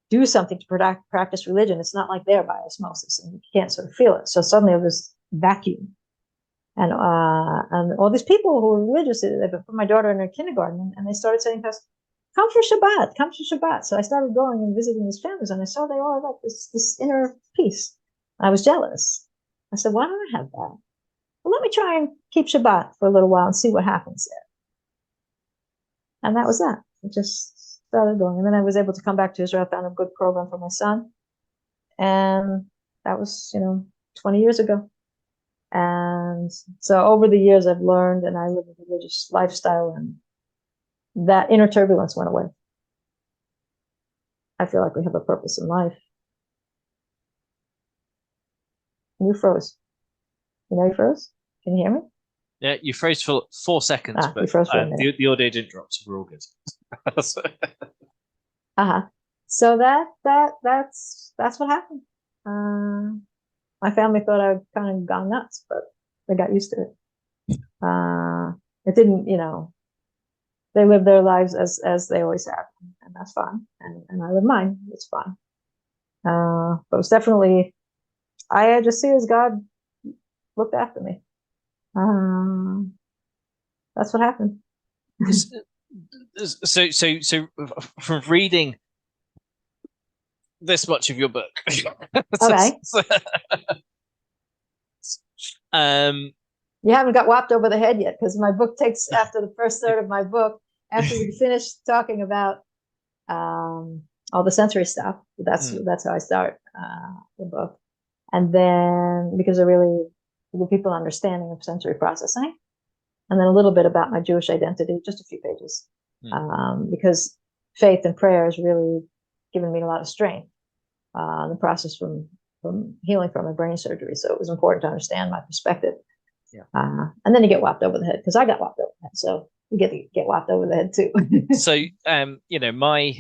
do something to practice religion, it's not like there by osmosis, and you can't sort of feel it. So suddenly there was vacuum. And all these people who were religious, they put my daughter in her kindergarten, and they started saying to us, come for Shabbat. So I started going and visiting these families, and I saw they all had this inner peace. I was jealous. I said, why don't I have that? Well, let me try and keep Shabbat for a little while and see what happens there. And that was that. It just started going. And then I was able to come back to Israel, found a good program for my son. And that was, 20 years ago. And so over the years, I've learned, and I live a religious lifestyle, and that inner turbulence went away. I feel like we have a purpose in life. And you froze. You froze? Can you hear me? Yeah, you froze for 4 seconds, but the audio didn't drop, so we're all good. So that's what happened. My family thought I'd kind of gone nuts, but they got used to it. It didn't, they live their lives as they always have, and that's fine. And I live mine. It's fine. But it was definitely, I just see as God looked after me. That's what happened. So from reading this much of your book, okay. You haven't got whopped over the head yet, because my book takes, after the first third of my book, after we finish talking about all the sensory stuff, that's how I start the book. And then, because I really, the people understanding of sensory processing, and then a little bit about my Jewish identity, just a few pages, because faith and prayer has really given me a lot of strength in the process from healing from my brain surgery. So it was important to understand my perspective. Yeah. And then you get whopped over the head, because I got whopped over the head. So you get to get whopped over the head too. So, you know, my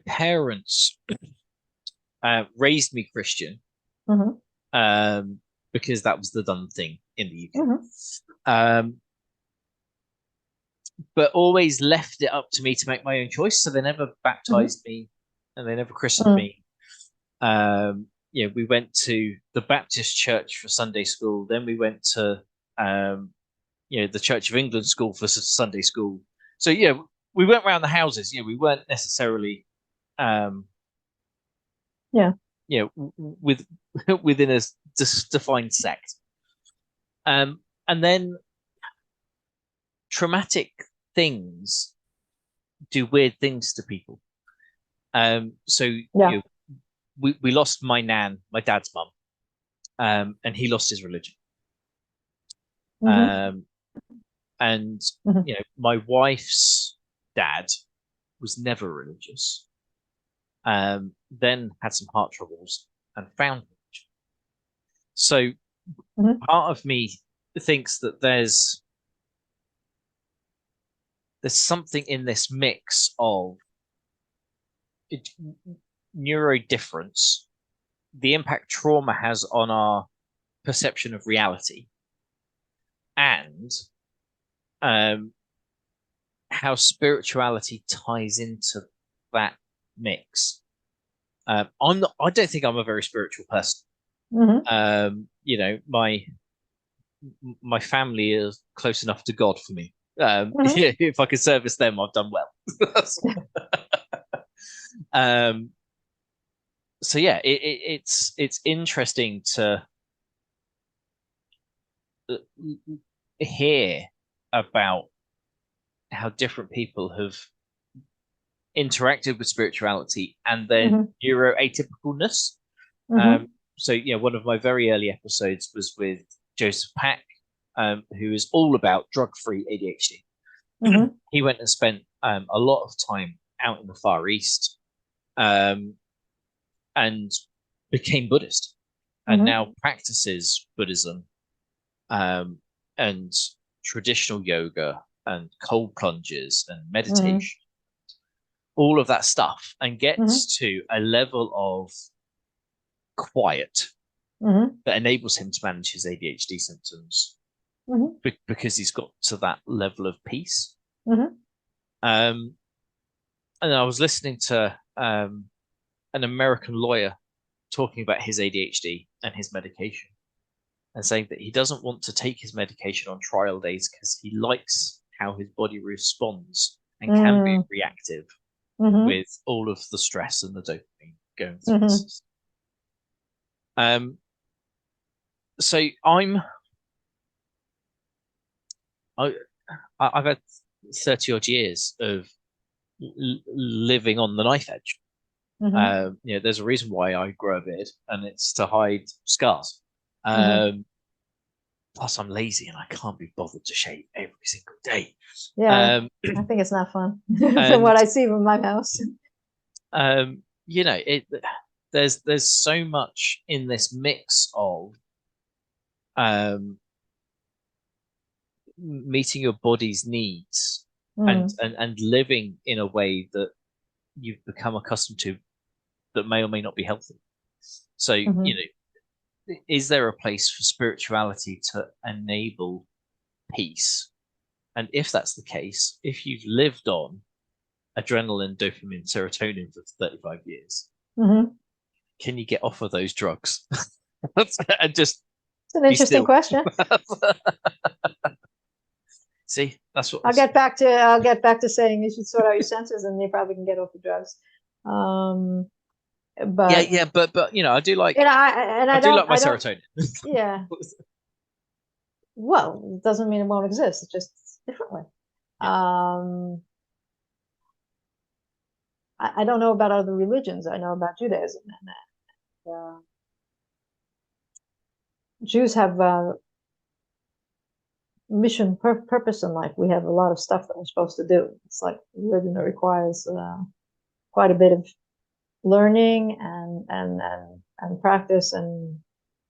parents raised me Christian, because that was the done thing in the UK. But always left it up to me to make my own choice. So they never baptized me, and they never christened me. You know, we went to the Baptist church for Sunday school. Then we went to, you know, the Church of England school for Sunday school. So, yeah, we went around the houses. You know, we weren't necessarily, you know, within a defined sect. And then traumatic things do weird things to people. So, you know, we lost my nan, my dad's mum, and he lost his religion. And you know, my wife's dad was never religious. Then had some heart troubles and found religion. So part of me thinks that there's something in this mix of neurodifference, the impact trauma has on our perception of reality, and how spirituality ties into that mix. I don't think I'm a very spiritual person. You know, my family is close enough to God for me. If I could service them, I've done well. So yeah, it's interesting to hear about how different people have interacted with spirituality and their neuroatypicalness. So yeah, one of my very early episodes was with Joseph Pack, who is all about drug-free ADHD. He went and spent a lot of time out in the Far East, and became Buddhist, and now practices Buddhism, and traditional yoga and cold plunges and meditation, all of that stuff, and gets to a level of quiet that enables him to manage his ADHD symptoms, because he's got to that level of peace. And I was listening to an American lawyer talking about his ADHD and his medication, and saying that he doesn't want to take his medication on trial days because he likes how his body responds and can be reactive with all of the stress and the dopamine going through the system. So I've had 30 odd years of living on the knife edge. You know, there's a reason why I grow a beard, and it's to hide scars. Plus, I'm lazy and I can't be bothered to shave every single day. Yeah, I think it's not fun from what I see from my house. You know, there's so much in this mix of meeting your body's needs and living in a way that you've become accustomed to that may or may not be healthy. So, you know, is there a place for spirituality to enable peace? And if that's the case, if you've lived on adrenaline, dopamine, serotonin for 35 years, can you get off of those drugs? And just it's an interesting question. See, that's what I'll get back to saying you should sort out your senses, and you probably can get off the drugs. But but I do like I do like my I don't. serotonin. Yeah. Well, it doesn't mean it won't exist. It's just differently. Yeah. I don't know about other religions. I know about Judaism, and Jews have mission purpose in life. We have a lot of stuff that we're supposed to do. It's like religion that requires quite a bit of learning and practice, and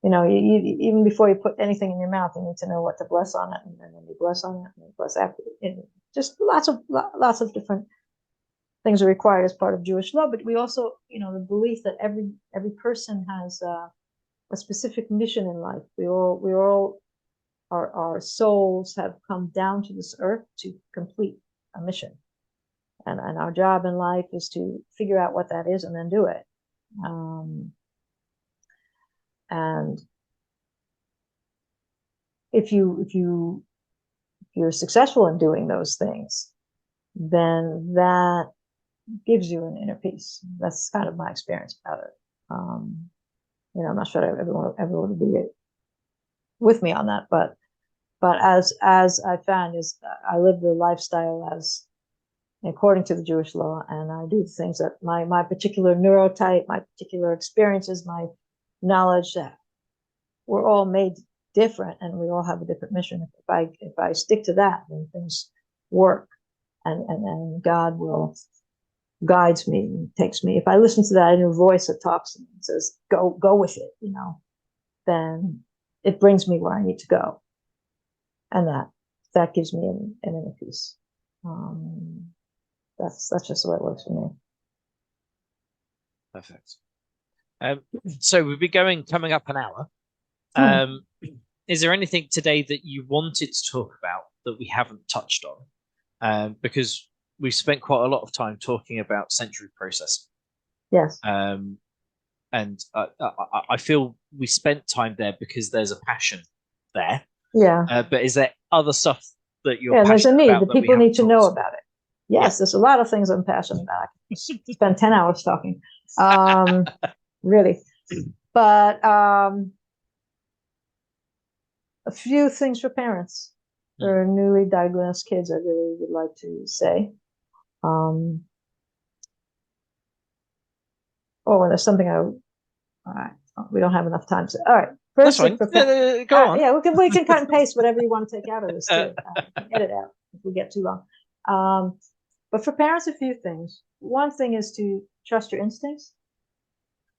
you even before you put anything in your mouth, you need to know what to bless on it, and then you bless on it, and you bless after it. Just lots of different things are required as part of Jewish law. But we also, the belief that every person has a specific mission in life. We all our souls have come down to this earth to complete a mission, and our job in life is to figure out what that is and then do it. And if you're successful in doing those things, then that gives you an inner peace. That's kind of my experience about it. I'm not sure everyone would be with me on that, but as I found is I live the lifestyle as according to the Jewish law, and I do things that my particular neurotype, my particular experiences, my knowledge, that we're all made different and we all have a different mission. If I stick to that, then things work, and God will guides me and takes me. If I listen to that inner voice that talks to me and says, go with it, then it brings me where I need to go. And that gives me an inner peace. That's just the way it works for me. Perfect. So we'll be coming up an hour. Is there anything today that you wanted to talk about that we haven't touched on? Because we've spent quite a lot of time talking about sensory processing. Yes. And I feel we spent time there because there's a passion there. Yeah. But is there other stuff that you're there's a need. about The people need to know about it. Yes, there's a lot of things I'm passionate about. I can spend 10 hours talking. Really. But a few things for parents. For newly diagnosed kids, I really would like to say. And there's something we don't have enough time to. All right. First, that's fine. Go on. Yeah, we can cut and paste whatever you want to take out of this too. Edit out if we get too long. But for parents, a few things. One thing is to trust your instincts.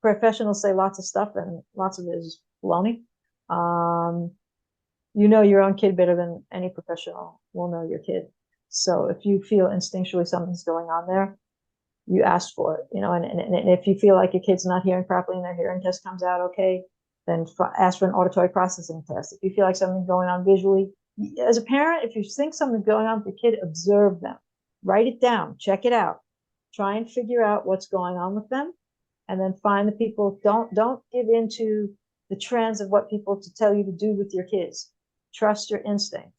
Professionals say lots of stuff, and lots of it is baloney. You know your own kid better than any professional will know your kid. So if you feel instinctually something's going on there, you ask for it, and if you feel like your kid's not hearing properly and their hearing test comes out okay, then ask for an auditory processing test. If you feel like something's going on visually, as a parent, if you think something's going on with your kid, observe them, write it down, check it out, try and figure out what's going on with them, and then find the people. Don't give into the trends of what people to tell you to do with your kids. Trust your instinct.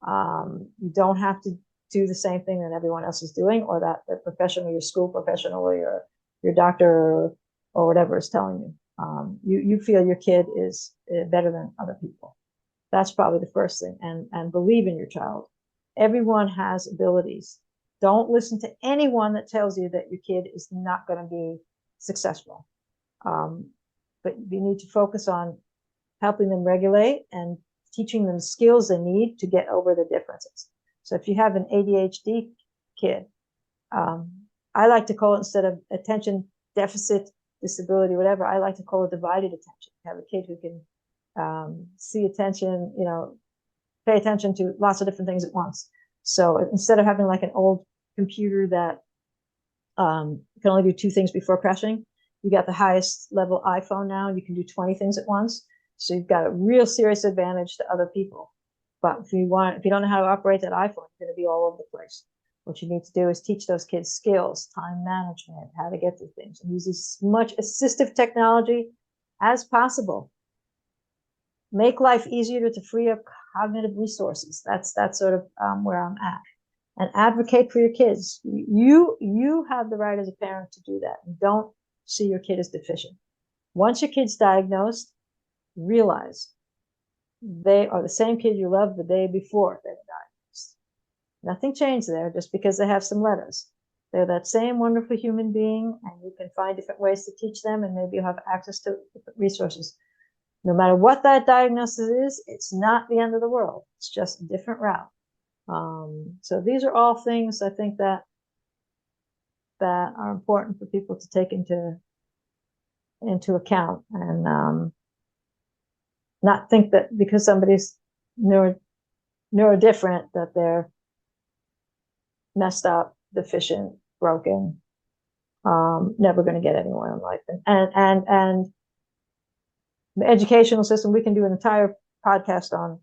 You don't have to do the same thing that everyone else is doing, or that the professional, your school professional, or your doctor or whatever is telling you. You feel your kid is better than other people. That's probably the first thing. And believe in your child. Everyone has abilities. Don't listen to anyone that tells you that your kid is not going to be successful. But you need to focus on helping them regulate and teaching them skills they need to get over the differences. So if you have an ADHD kid, I like to call it, instead of attention deficit disability, whatever, I like to call it divided attention. You have a kid who can see attention, pay attention to lots of different things at once. So instead of having like an old computer that can only do 2 things before crashing, you got the highest level iPhone now. You can do 20 things at once. So you've got a real serious advantage to other people. But if you don't know how to operate that iPhone, you're going to be all over the place. What you need to do is teach those kids skills, time management, how to get through things, and use as much assistive technology as possible. Make life easier to free up cognitive resources. That's sort of where I'm at. And advocate for your kids. You have the right as a parent to do that. And don't see your kid as deficient. Once your kid's diagnosed, realize they are the same kid you loved the day before they were diagnosed. Nothing changed there just because they have some letters. They're that same wonderful human being, and you can find different ways to teach them, and maybe you'll have access to different resources. No matter what that diagnosis is, it's not the end of the world. It's just a different route. So these are all things I think that are important for people to take into account, and not think that because somebody's neurodifferent that they're messed up, deficient, broken, never going to get anywhere in life. And the educational system, we can do an entire podcast on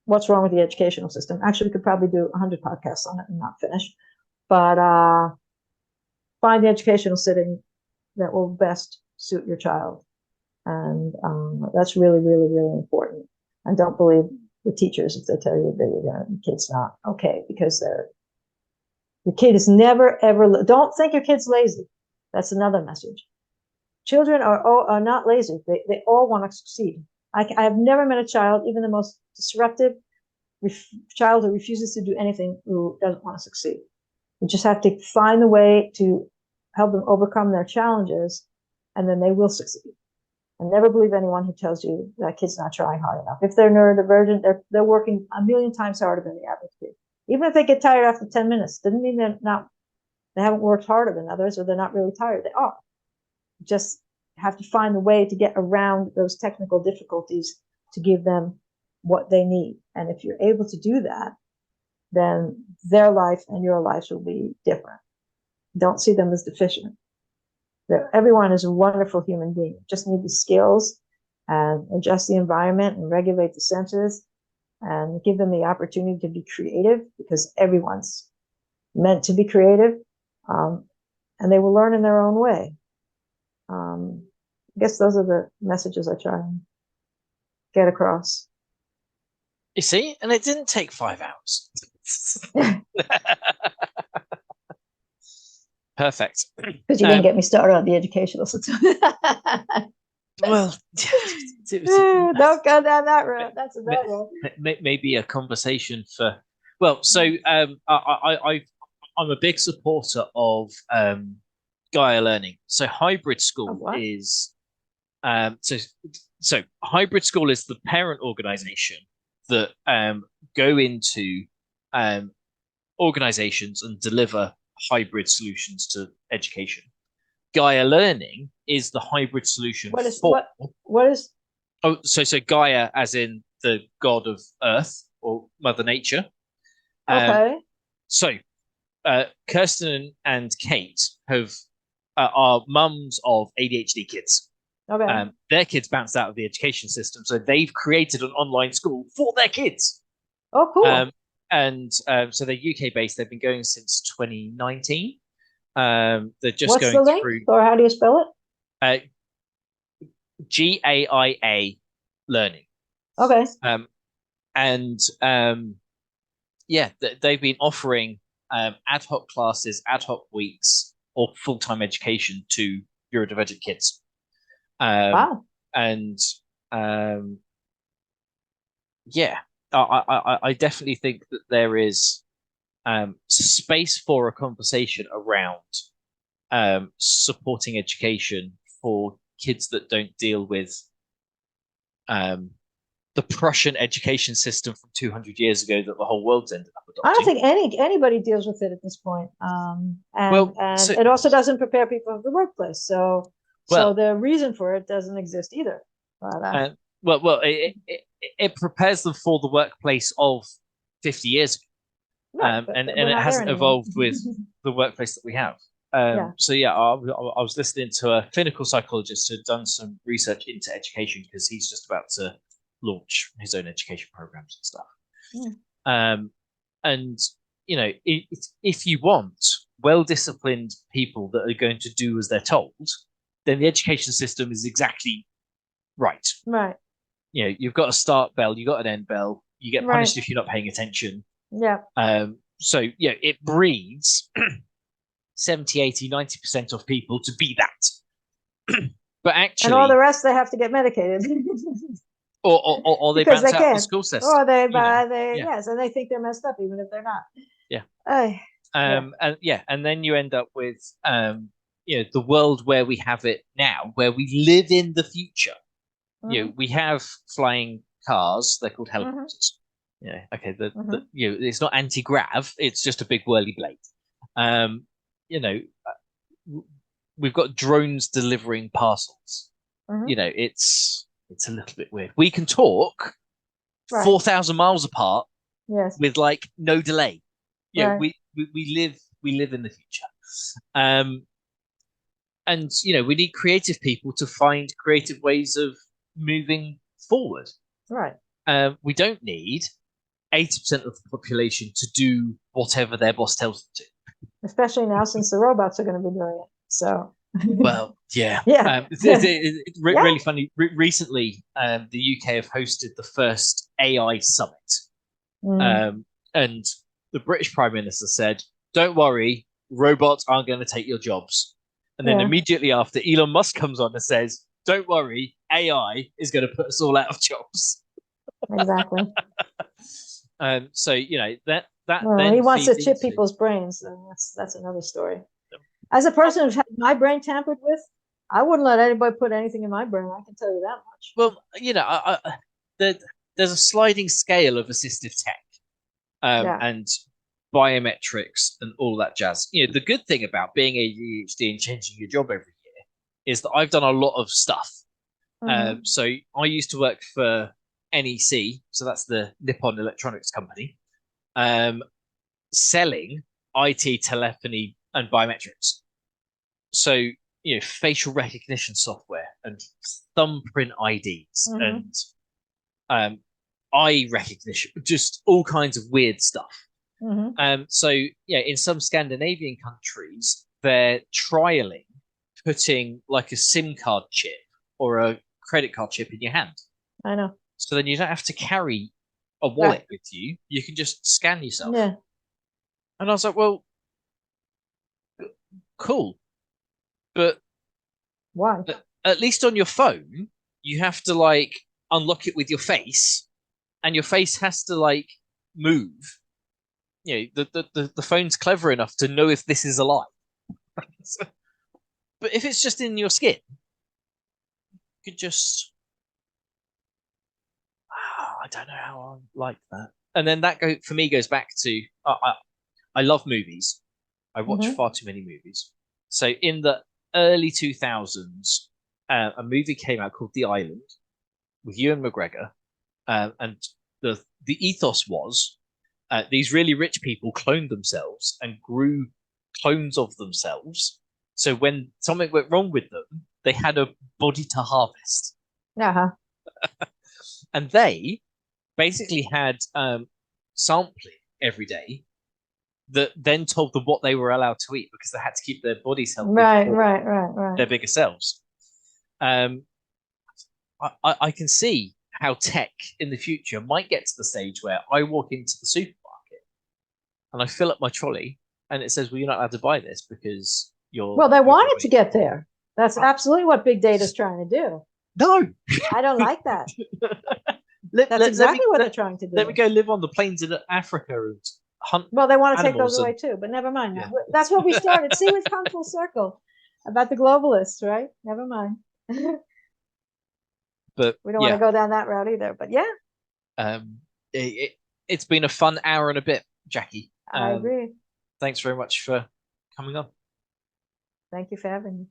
what's wrong with the educational system. Actually, we could probably do 100 podcasts on it and not finish. But find the educational setting that will best suit your child. And that's really, really, really important. And don't believe the teachers if they tell you that your kid's not okay, because your kid is never, ever, don't think your kid's lazy. That's another message. Children are not lazy. They all want to succeed. I have never met a child, even the most disruptive child who refuses to do anything, who doesn't want to succeed. You just have to find a way to help them overcome their challenges, and then they will succeed. And never believe anyone who tells you that kid's not trying hard enough. If they're neurodivergent, they're working a million times harder than the average kid. Even if they get tired after 10 minutes, doesn't mean they haven't worked harder than others, or they're not really tired. They are. Just have to find a way to get around those technical difficulties to give them what they need. And if you're able to do that, then their life and your lives will be different. Don't see them as deficient. Everyone is a wonderful human being. You just need the skills and adjust the environment and regulate the senses and give them the opportunity to be creative, because everyone's meant to be creative, and they will learn in their own way. I guess those are the messages I try and get across. You see, and it didn't take 5 hours. Perfect. Because you didn't get me started on the educational system. Well, don't go down that road. That's a bad one. Maybe a conversation for. Well, so I'm a big supporter of Gaia Learning. So hybrid school is so hybrid school is the parent organization that go into organizations and deliver hybrid solutions to education. Gaia Learning is the hybrid solution. What is? Oh, so Gaia, as in the god of Earth or Mother Nature. Okay. So, Kirsten and Kate are mums of ADHD kids. Okay. Their kids bounced out of the education system, so they've created an online school for their kids. Oh, cool. So they're UK based. They've been going since 2019. They're just What's going the link, through. or how do you spell it? GAIA Learning. Okay. Yeah, they've been offering ad hoc classes, ad hoc weeks, or full-time education to neurodivergent kids. Wow. And yeah, I definitely think that there is space for a conversation around supporting education for kids that don't deal with the Prussian education system from 200 years ago that the whole world's ended up adopting. I don't think anybody deals with it at this point. It also doesn't prepare people for the workplace. So the reason for it doesn't exist either. But, it prepares them for the workplace of 50 years ago. Right, and it hasn't evolved with the workplace that we have. I was listening to a clinical psychologist who'd done some research into education, because he's just about to launch his own education programs and stuff. And if you want well-disciplined people that are going to do as they're told, then the education system is exactly right. Right. You've got a start bell, you've got an end bell. You get punished if you're not paying attention. Yeah. So it breeds 70, 80, 90% of people to be that. But actually, and all the rest they have to get medicated. or they because bounce they out of the can't. school system. Or they, you know? yes, and they think they're messed up even if they're not. Yeah. And then you end up with the world where we have it now, where we live in the future. We have flying cars. They're called helicopters. Okay. It's not anti-grav. It's just a big whirly blade. We've got drones delivering parcels. It's a little bit weird. We can talk 4,000 miles apart. Yes. With like no delay. Right. We live in the future. And we need creative people to find creative ways of moving forward. Right. We don't need 80% of the population to do whatever their boss tells them to. Especially now, since the robots are going to be doing it. So. Well, yeah. It's really funny. Recently, the UK have hosted the first AI summit. And the British Prime Minister said, "Don't worry, robots aren't going to take your jobs." And then immediately after, Elon Musk comes on and says, "Don't worry, AI is going to put us all out of jobs." Exactly. So that well, he wants to chip people's brains, and that's another story. As a person who's had my brain tampered with, I wouldn't let anybody put anything in my brain. I can tell you that much. Well, there's a sliding scale of assistive tech, and biometrics and all that jazz. The good thing about being ADHD and changing your job every year is that I've done a lot of stuff. So I used to work for NEC, so that's the Nippon Electronics company, selling IT, telephony, and biometrics. So facial recognition software and thumbprint IDs and eye recognition, just all kinds of weird stuff. So in some Scandinavian countries, they're trialing putting like a SIM card chip or a credit card chip in your hand. I know. So then you don't have to carry a wallet with you. You can just scan yourself. Yeah. And I was like, well, cool. But why? At least on your phone, you have to like unlock it with your face, and your face has to like move. The phone's clever enough to know if this is a lie. But if it's just in your skin, you could just. I don't know how I like that. And then that for me goes back to I love movies. I watch far too many movies. So in the early 2000s, a movie came out called The Island with Ewan McGregor, and the ethos was these really rich people cloned themselves and grew clones of themselves. So when something went wrong with them, they had a body to harvest. And they basically had sampling every day that then told them what they were allowed to eat because they had to keep their bodies healthy. Right. Their bigger selves. I can see how tech in the future might get to the stage where I walk into the supermarket and I fill up my trolley and it says, well, you're not allowed to buy this because you're... Well, they want it to get there. That's absolutely what big data is trying to do. No! I don't like that. That's exactly what they're trying to do. Let me go live on the plains in Africa and hunt. Well, they want to take animals those away too, but never mind. Yeah. That's what we started. See, we've come full circle about the globalists, right? Never mind. But we don't want to go down that route either. But yeah, it's been a fun hour and a bit, Jackie. I agree. Thanks very much for coming on. Thank you for having me.